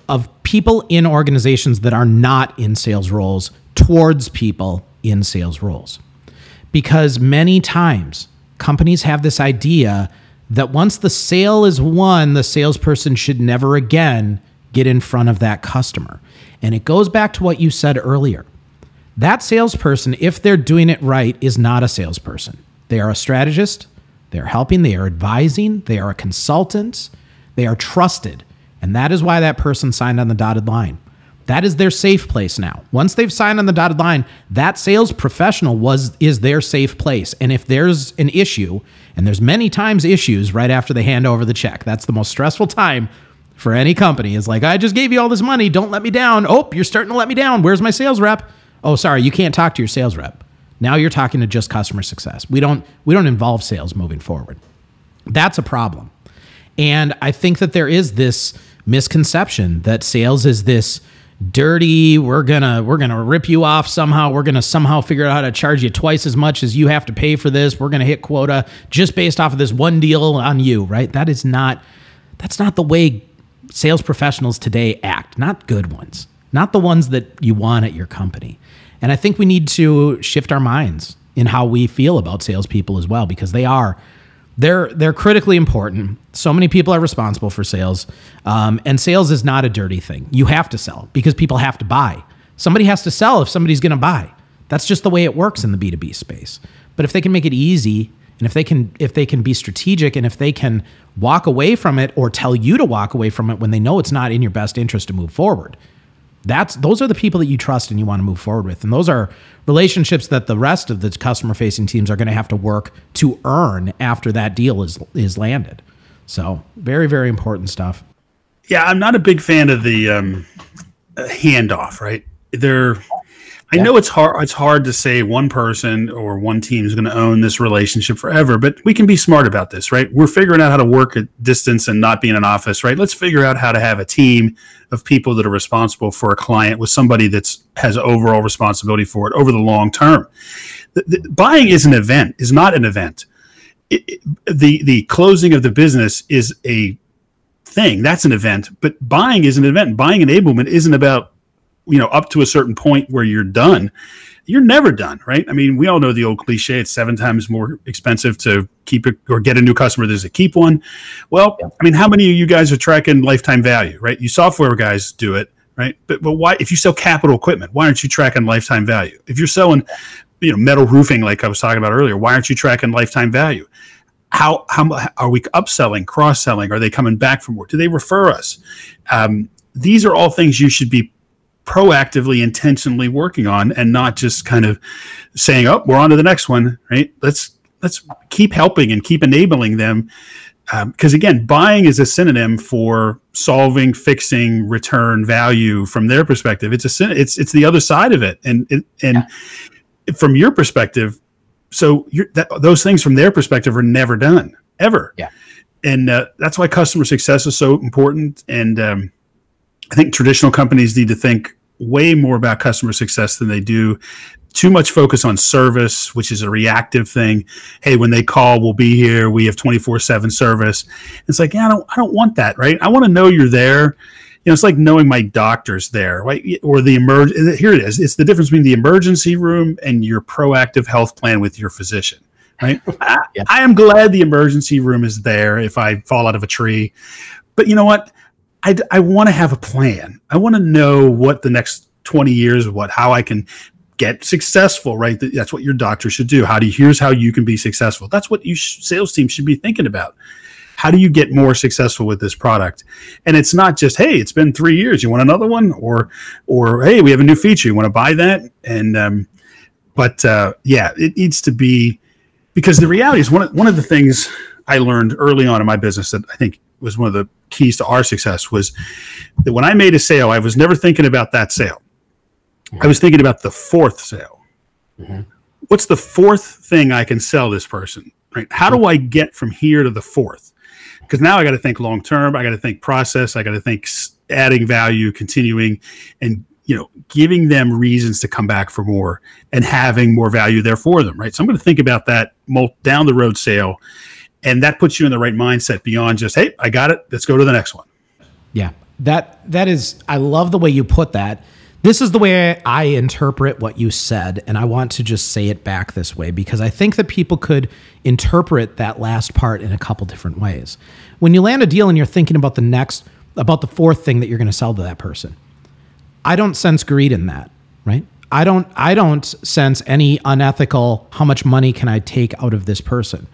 of people in organizations that are not in sales roles towards people in sales roles. Because many times companies have this idea that once the sale is won, the salesperson should never again get in front of that customer. And it goes back to what you said earlier. That salesperson, if they're doing it right, is not a salesperson. They are a strategist. They're helping. They are advising. They are a consultant. They are trusted. And that is why that person signed on the dotted line. That is their safe place now. Once they've signed on the dotted line, that sales professional is their safe place. And if there's an issue, and there's many times issues right after they hand over the check, that's the most stressful time for any company. Is like, I just gave you all this money. Don't let me down. Oh, you're starting to let me down. Where's my sales rep? Oh, sorry, you can't talk to your sales rep. Now you're talking to just customer success. We don't involve sales moving forward. That's a problem. And I think that there is this misconception that sales is this dirty, we're gonna rip you off somehow. We're gonna somehow figure out how to charge you twice as much as you have to pay for this. We're gonna hit quota just based off of this one deal on you, right? That's not the way sales professionals today act. Not good ones, not the ones that you want at your company. And I think we need to shift our minds in how we feel about salespeople as well, because they're critically important. So many people are responsible for sales, and sales is not a dirty thing. You have to sell because people have to buy. Somebody has to sell if somebody's going to buy. That's just the way it works in the B2B space. But if they can make it easy, and if they can be strategic, and if they can walk away from it or tell you to walk away from it when they know it's not in your best interest to move forward, those are the people that you trust and you want to move forward with. And those are relationships that the rest of the customer-facing teams are going to have to work to earn after that deal is landed. So very, very important stuff. Yeah, I'm not a big fan of the handoff, right? I know it's hard to say one person or one team is going to own this relationship forever, but we can be smart about this, right? We're figuring out how to work at distance and not be in an office, right? Let's figure out how to have a team of people that are responsible for a client with somebody that has overall responsibility for it over the long term. Buying is not an event. The closing of the business is a thing. That's an event, but buying is an event. Buying enablement isn't about up to a certain point where you're done. You're never done, right? I mean, we all know the old cliche, it's 7 times more expensive to keep it or get a new customer than to keep one. Well, yeah. I mean, how many of you guys are tracking lifetime value, right? You software guys do it, right? But why, if you sell capital equipment, why aren't you tracking lifetime value? If you're selling, metal roofing, like I was talking about earlier, why aren't you tracking lifetime value? How are we upselling, cross-selling? Are they coming back for more? Do they refer us? These are all things you should be proactively, intentionally working on, and not just kind of saying, oh, we're on to the next one, right? Let's keep helping and keep enabling them. Because again, buying is a synonym for solving, fixing, return, value from their perspective. It's the other side of it. And from your perspective, so those things from their perspective are never done, ever. Yeah. And that's why customer success is so important. And I think traditional companies need to think way more about customer success than they do. Too much focus on service, which is a reactive thing. Hey, when they call, we'll be here. We have 24/7 service. It's like, yeah, I don't want that, right? I want to know you're there. It's like knowing my doctor's there, right? Or here it is. It's the difference between the emergency room and your proactive health plan with your physician, right? Yeah. I am glad the emergency room is there if I fall out of a tree. But you know what? I want to have a plan. I want to know what the next 20 years, how I can get successful, right? That's what your doctor should do. Here's how you can be successful. That's what you sales team should be thinking about. How do you get more successful with this product? And it's not just, hey, it's been 3 years. You want another one? Or hey, we have a new feature. You want to buy that? And, it needs to be, because the reality is one of the things I learned early on in my business that I think was one of the keys to our success was that when I made a sale, I was never thinking about that sale. I was thinking about the fourth sale. Mm-hmm. What's the fourth thing I can sell this person, right? How do I get from here to the fourth? Because now I got to think long-term. I got to think process. I got to think adding value, continuing, and giving them reasons to come back for more and having more value there for them, right? So I'm going to think about that down the road sale. And that puts you in the right mindset beyond just, hey, I got it. Let's go to the next one. Yeah, that is, I love the way you put that. This is the way I interpret what you said, and I want to just say it back this way because I think that people could interpret that last part in a couple different ways. When you land a deal and you're thinking about the fourth thing that you're going to sell to that person, I don't sense greed in that, right? I don't sense any unethical, how much money can I take out of this person?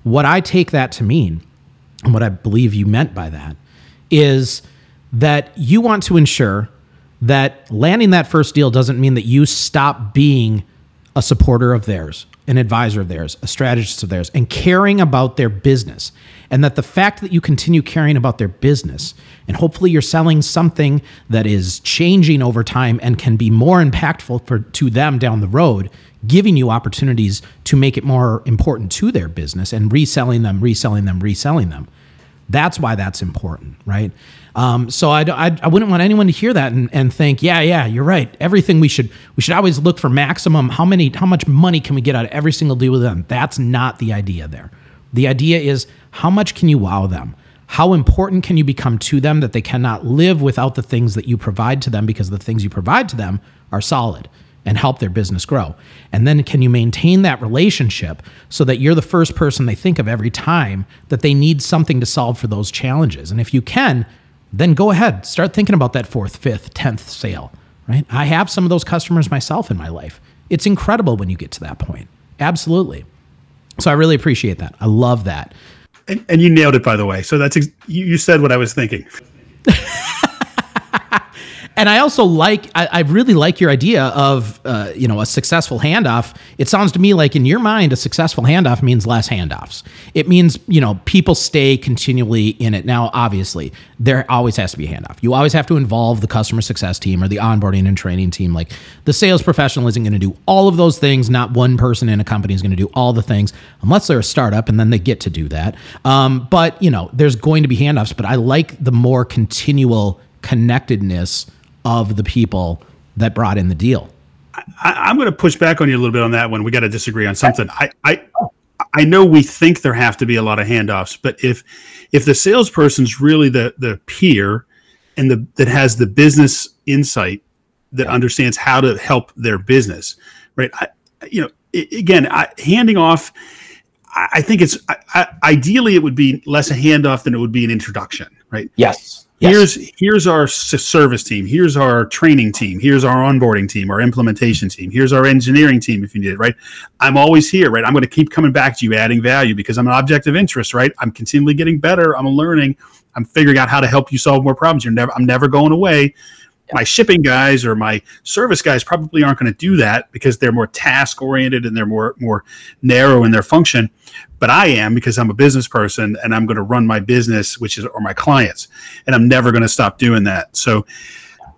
What I take that to mean, and what I believe you meant by that, is that you want to ensure that landing that first deal doesn't mean that you stop being a supporter of theirs, an advisor of theirs, a strategist of theirs, and caring about their business. And that the fact that you continue caring about their business, and hopefully you're selling something that is changing over time and can be more impactful to them down the road, giving you opportunities to make it more important to their business and reselling them. That's why that's important, right? So I wouldn't want anyone to hear that and think, yeah, you're right. Everything we should always look for maximum. How much money can we get out of every single deal with them? That's not the idea there. The idea is how much can you wow them? How important can you become to them that they cannot live without the things that you provide to them because the things you provide to them are solid and help their business grow? And then can you maintain that relationship so that you're the first person they think of every time that they need something to solve for those challenges? And if you can, then go ahead, start thinking about that 4th, 5th, 10th sale, right? I have some of those customers myself in my life. It's incredible when you get to that point. Absolutely. So I really appreciate that. I love that. And you nailed it, by the way. So you said what I was thinking. And I also I really like your idea of, a successful handoff. It sounds to me like in your mind, a successful handoff means less handoffs. It means, people stay continually in it. Now, obviously, there always has to be a handoff. You always have to involve the customer success team or the onboarding and training team. Like the sales professional isn't going to do all of those things. Not one person in a company is going to do all the things unless they're a startup and then they get to do that. But, there's going to be handoffs, but I like the more continual connectedness of the people that brought in the deal. I'm going to push back on you a little bit on that one. We got to disagree on something. I know we think there have to be a lot of handoffs, but if the salesperson's really the peer and that has the business insight that understands how to help their business, right? Handing off, I think it's ideally it would be less a handoff than it would be an introduction, right? Yes. Here's our service team. Here's our training team. Here's our onboarding team, our implementation team. Here's our engineering team if you need it, right? I'm always here, right? I'm going to keep coming back to you, adding value because I'm an object of interest, right? I'm continually getting better. I'm learning. I'm figuring out how to help you solve more problems. I'm never going away. My shipping guys or my service guys probably aren't going to do that because they're more task oriented and they're more narrow in their function. But I am, because I'm a business person and I'm going to run my business, or my clients, and I'm never going to stop doing that. So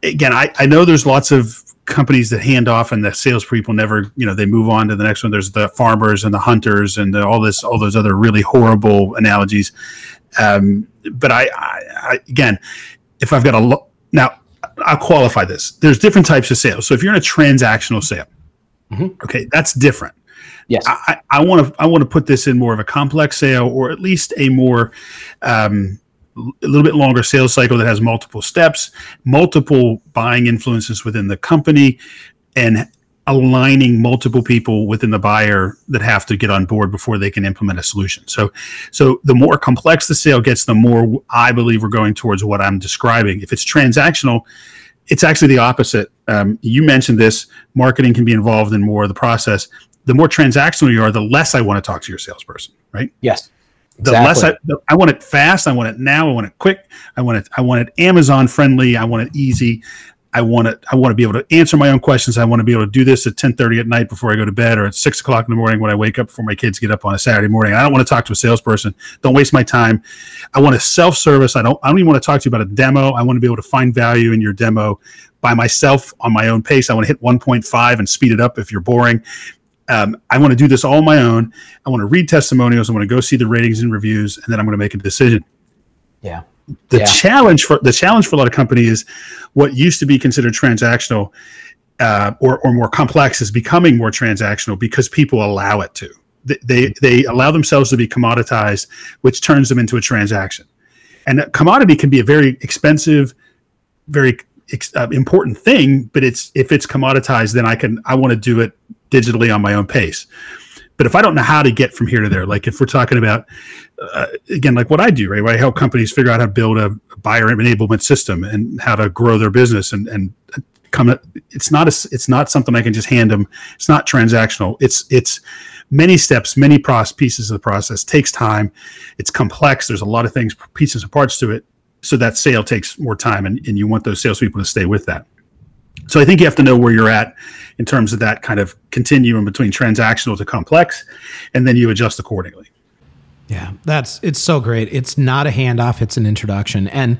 again, I know there's lots of companies that hand off and the salespeople never, they move on to the next one. There's the farmers and the hunters and all those other really horrible analogies. But I again, if I've got now, I'll qualify this. There's different types of sales. So if you're in a transactional sale, okay, that's different. Yes. I want to put this in more of a complex sale, or at least a more a little bit longer sales cycle that has multiple steps, multiple buying influences within the company, and aligning multiple people within the buyer that have to get on board before they can implement a solution. So the more complex the sale gets, the more I believe we're going towards what I'm describing. If it's transactional, it's actually the opposite. You mentioned this, marketing can be involved in more of the process. The more transactional you are, the less I want to talk to your salesperson, right? Yes. The less I want it fast, I want it now, I want it quick, I want it Amazon friendly, I want it easy. I want to be able to answer my own questions. I want to be able to do this at 10:30 at night before I go to bed, or at 6 o'clock in the morning when I wake up before my kids get up on a Saturday morning. I don't want to talk to a salesperson. Don't waste my time. I want a self-service. I don't even want to talk to you about a demo. I want to be able to find value in your demo by myself on my own pace. I want to hit 1.5 and speed it up if you're boring. I want to do this all on my own. I want to read testimonials. I want to go see the ratings and reviews, and then I'm going to make a decision. Yeah. The challenge for a lot of companies is what used to be considered transactional or more complex is becoming more transactional because people allow it to. They allow themselves to be commoditized, which turns them into a transaction. And a commodity can be a very expensive, very important thing, but if it's commoditized, then I want to do it digitally on my own pace. But if I don't know how to get from here to there, like if we're talking about, again, like what I do, right? Where I help companies figure out how to build a buyer enablement system and how to grow their business and come. It's not something I can just hand them. It's not transactional. It's many steps, many pieces of the process. Takes time. It's complex. There's a lot of things, pieces and parts to it. So that sale takes more time, and you want those salespeople to stay with that. So I think you have to know where you're at in terms of that kind of continuum between transactional to complex, and then you adjust accordingly. Yeah, it's so great. It's not a handoff, it's an introduction. And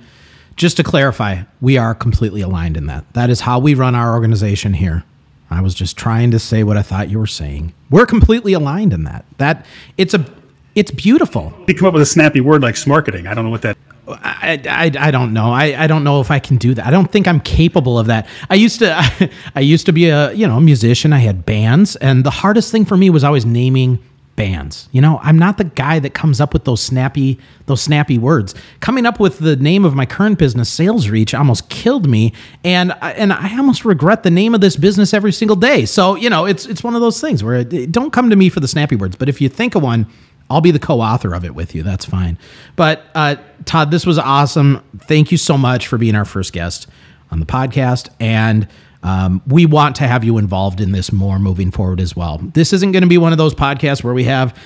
just to clarify, we are completely aligned in that. That is how we run our organization here. I was just trying to say what I thought you were saying. We're completely aligned in that. It's beautiful. You come up with a snappy word like smarketing. I don't know what that. I don't know. I don't know if I can do that. I don't think I'm capable of that. I used to be a musician. I had bands, and the hardest thing for me was always naming bands. I'm not the guy that comes up with those snappy words. Coming up with the name of my current business, Sales Reach, almost killed me, and I almost regret the name of this business every single day. So it's one of those things where don't come to me for the snappy words, but if you think of one, I'll be the co-author of it with you. That's fine. But Todd, this was awesome. Thank you so much for being our first guest on the podcast. And we want to have you involved in this more moving forward as well. This isn't going to be one of those podcasts where we have,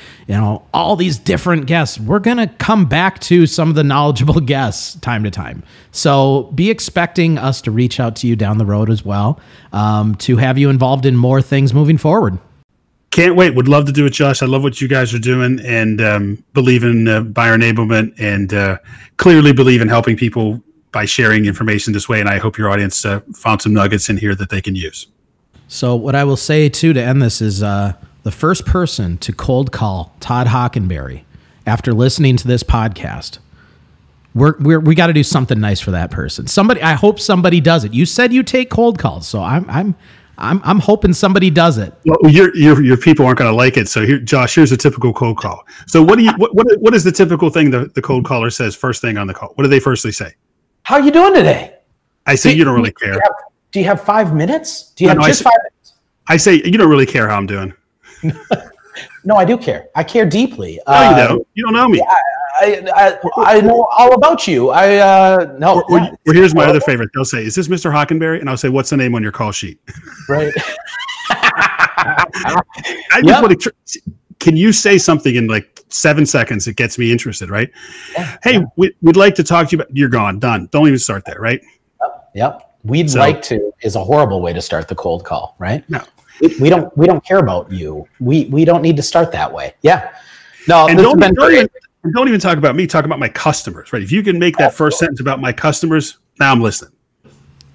all these different guests. We're going to come back to some of the knowledgeable guests time to time. So be expecting us to reach out to you down the road as well, to have you involved in more things moving forward. Can't wait. Would love to do it, Josh. I love what you guys are doing, and believe in buyer enablement, and clearly believe in helping people by sharing information this way. And I hope your audience found some nuggets in here that they can use. So what I will say too to end this is the first person to cold call Todd Hockenberry after listening to this podcast. We got to do something nice for that person. I hope somebody does it. You said you take cold calls, so I'm hoping somebody does it. Well, your people aren't going to like it. So here, Josh, here's a typical cold call. So what is the typical thing the cold caller says first thing on the call? What do they firstly say? How are you doing today? I say, you don't really care. Do you have 5 minutes? Do you have 5 minutes? I say, you don't really care how I'm doing. No, I do care. I care deeply. No, you don't. You don't know me. I know all about you. No. Or here's my other favorite. They'll say, "Is this Mr. Hockenberry?" And I'll say, "What's the name on your call sheet?" Right. I just want to. Can you say something in like 7 seconds that gets me interested? Right. Yeah, hey, we'd like to talk to you. But you're gone. Done. Don't even start there. Right. Yep. We'd like to is a horrible way to start the cold call, right? No. We don't care about you. We don't need to start that way. Yeah. No, and don't even talk about me. Talk about my customers, right? If you can make that first sentence about my customers, now I'm listening.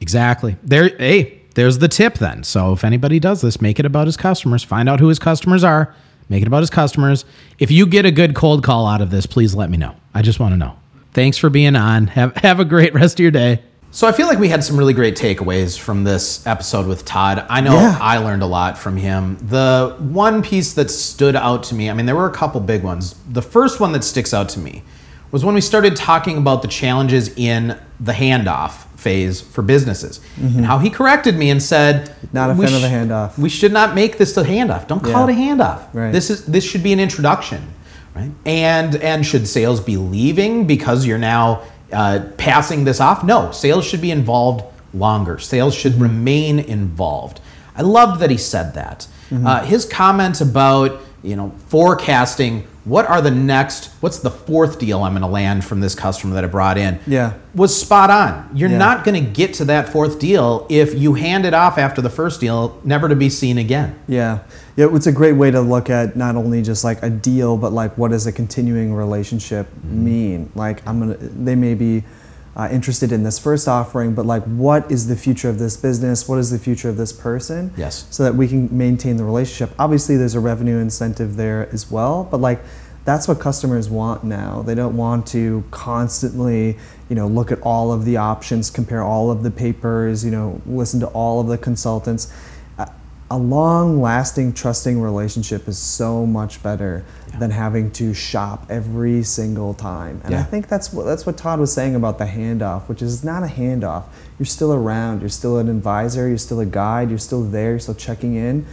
Exactly. There's the tip then. So if anybody does this, make it about his customers. Find out who his customers are. Make it about his customers. If you get a good cold call out of this, please let me know. I just want to know. Thanks for being on. Have a great rest of your day. So I feel like we had some really great takeaways from this episode with Todd. I know I learned a lot from him. The one piece that stood out to me, I mean, there were a couple big ones. The first one that sticks out to me was when we started talking about the challenges in the handoff phase for businesses, and how he corrected me and said, not a fan of a handoff. We should not make this a handoff. Don't call it a handoff. Right. This should be an introduction, right? And should sales be leaving because you're now passing this off? No, sales should be involved longer. Sales should remain involved. I loved that he said that. His comment about forecasting what's the fourth deal I'm going to land from this customer that I brought in was spot on. You're not going to get to that fourth deal if you hand it off after the first deal, never to be seen again. Yeah, it's a great way to look at not only just like a deal, but like what does a continuing relationship mean? Like they may be interested in this first offering, but like what is the future of this business? What is the future of this person? Yes. So that we can maintain the relationship. Obviously there's a revenue incentive there as well, but like that's what customers want now. They don't want to constantly, look at all of the options, compare all of the papers, listen to all of the consultants. A long-lasting, trusting relationship is so much better than having to shop every single time. And I think that's what Todd was saying about the handoff, which is not a handoff. You're still around. You're still an advisor. You're still a guide. You're still there. You're still checking in,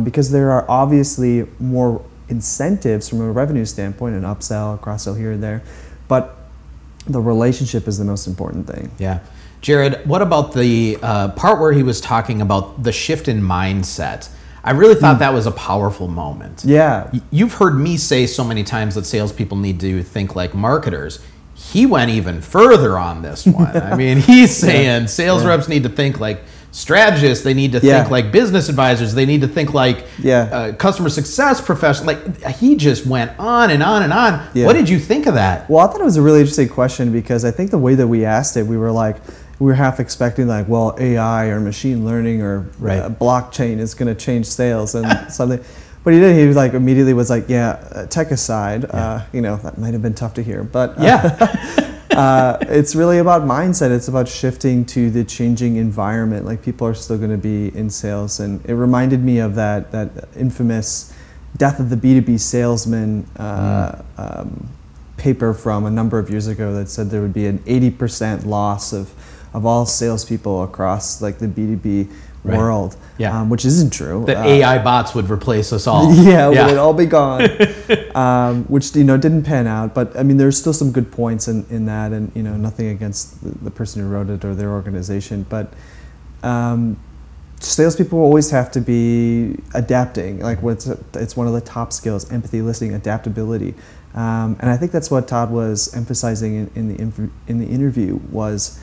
because there are obviously more incentives from a revenue standpoint, an upsell, a cross-sell here and there, but the relationship is the most important thing. Yeah. Jared, what about the part where he was talking about the shift in mindset? I really thought that was a powerful moment. Yeah. You've heard me say so many times that salespeople need to think like marketers. He went even further on this one. I mean, he's saying sales reps need to think like strategists. They need to think like business advisors. They need to think like customer success professionals. Like he just went on and on and on. Yeah. What did you think of that? Well, I thought it was a really interesting question because I think the way that we asked it, we were half expecting like, well, AI or machine learning or blockchain is going to change sales and something. But he was like immediately was like, tech aside, that might have been tough to hear, but it's really about mindset. It's about shifting to the changing environment. Like people are still going to be in sales, and it reminded me of that infamous Death of the B2B Salesman paper from a number of years ago that said there would be an 80% loss of all salespeople across like the B2B world, which isn't true. The AI bots would replace us all. Would all be gone, which didn't pan out. But I mean, there's still some good points in that, and nothing against the person who wrote it or their organization. But salespeople always have to be adapting. Like it's one of the top skills: empathy, listening, adaptability. And I think that's what Todd was emphasizing in the interview was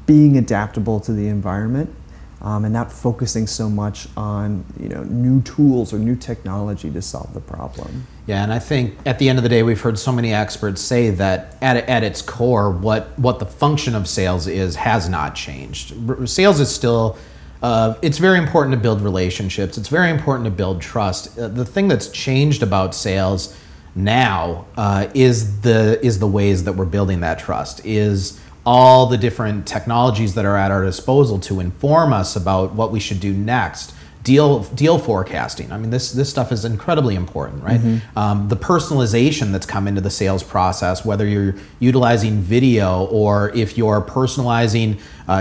being adaptable to the environment. And not focusing so much on new tools or new technology to solve the problem. Yeah, and I think at the end of the day, we've heard so many experts say that at its core, what the function of sales has not changed. Sales is still, it's very important to build relationships. It's very important to build trust. The thing that's changed about sales now is the ways that we're building that trust, is all the different technologies that are at our disposal to inform us about what we should do next. Deal forecasting. I mean, this stuff is incredibly important, right? The personalization that's come into the sales process, whether you're utilizing video or if you're personalizing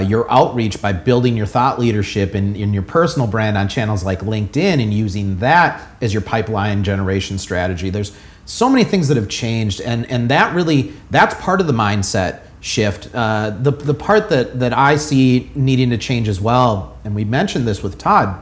your outreach by building your thought leadership in your personal brand on channels like LinkedIn and using that as your pipeline generation strategy. There's so many things that have changed, and that's part of the mindset shift. The part that I see needing to change as well, and we mentioned this with Todd,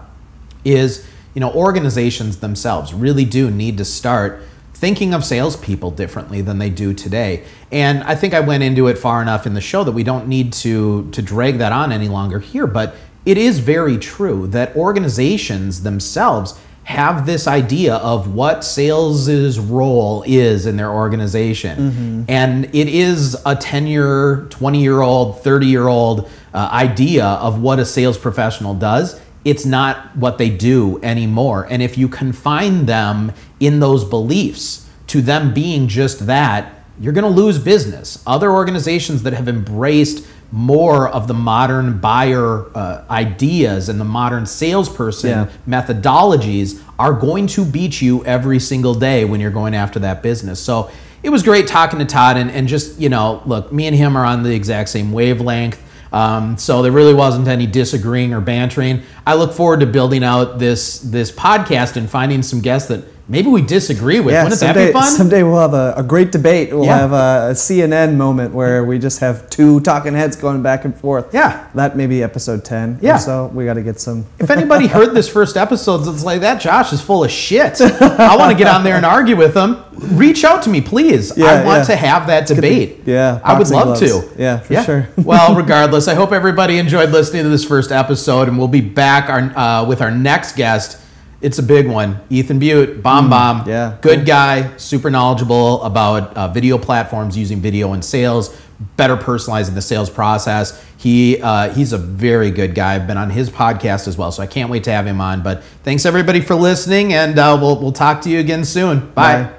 is organizations themselves really do need to start thinking of salespeople differently than they do today. And I think I went into it far enough in the show that we don't need to drag that on any longer here. But it is very true that organizations themselves have this idea of what sales's role is in their organization. And it is a 10-year, 20-year-old, 30-year-old idea of what a sales professional does. It's not what they do anymore. And if you confine them in those beliefs to them being just that, you're going to lose business. Other organizations that have embraced more of the modern buyer ideas and the modern salesperson methodologies are going to beat you every single day when you're going after that business. So it was great talking to Todd, and just, look, me and him are on the exact same wavelength. So there really wasn't any disagreeing or bantering. I look forward to building out this podcast and finding some guests that maybe we disagree with. Wouldn't that be fun? Someday we'll have a great debate. We'll have a CNN moment where we just have two talking heads going back and forth. Yeah. That may be episode 10. Yeah. So we got to get some. If anybody heard this first episode, it's like, that Josh is full of shit. I want to get on there and argue with him. Reach out to me, please. I want to have that debate. I would love to. Yeah, for sure. Well, regardless, I hope everybody enjoyed listening to this first episode, and we'll be back with our next guest. It's a big one. Ethan Butte, Bomb. Yeah. Good guy, super knowledgeable about video platforms, using video in sales, better personalizing the sales process. He's a very good guy. I've been on his podcast as well, so I can't wait to have him on. But thanks everybody for listening, and we'll talk to you again soon. Bye.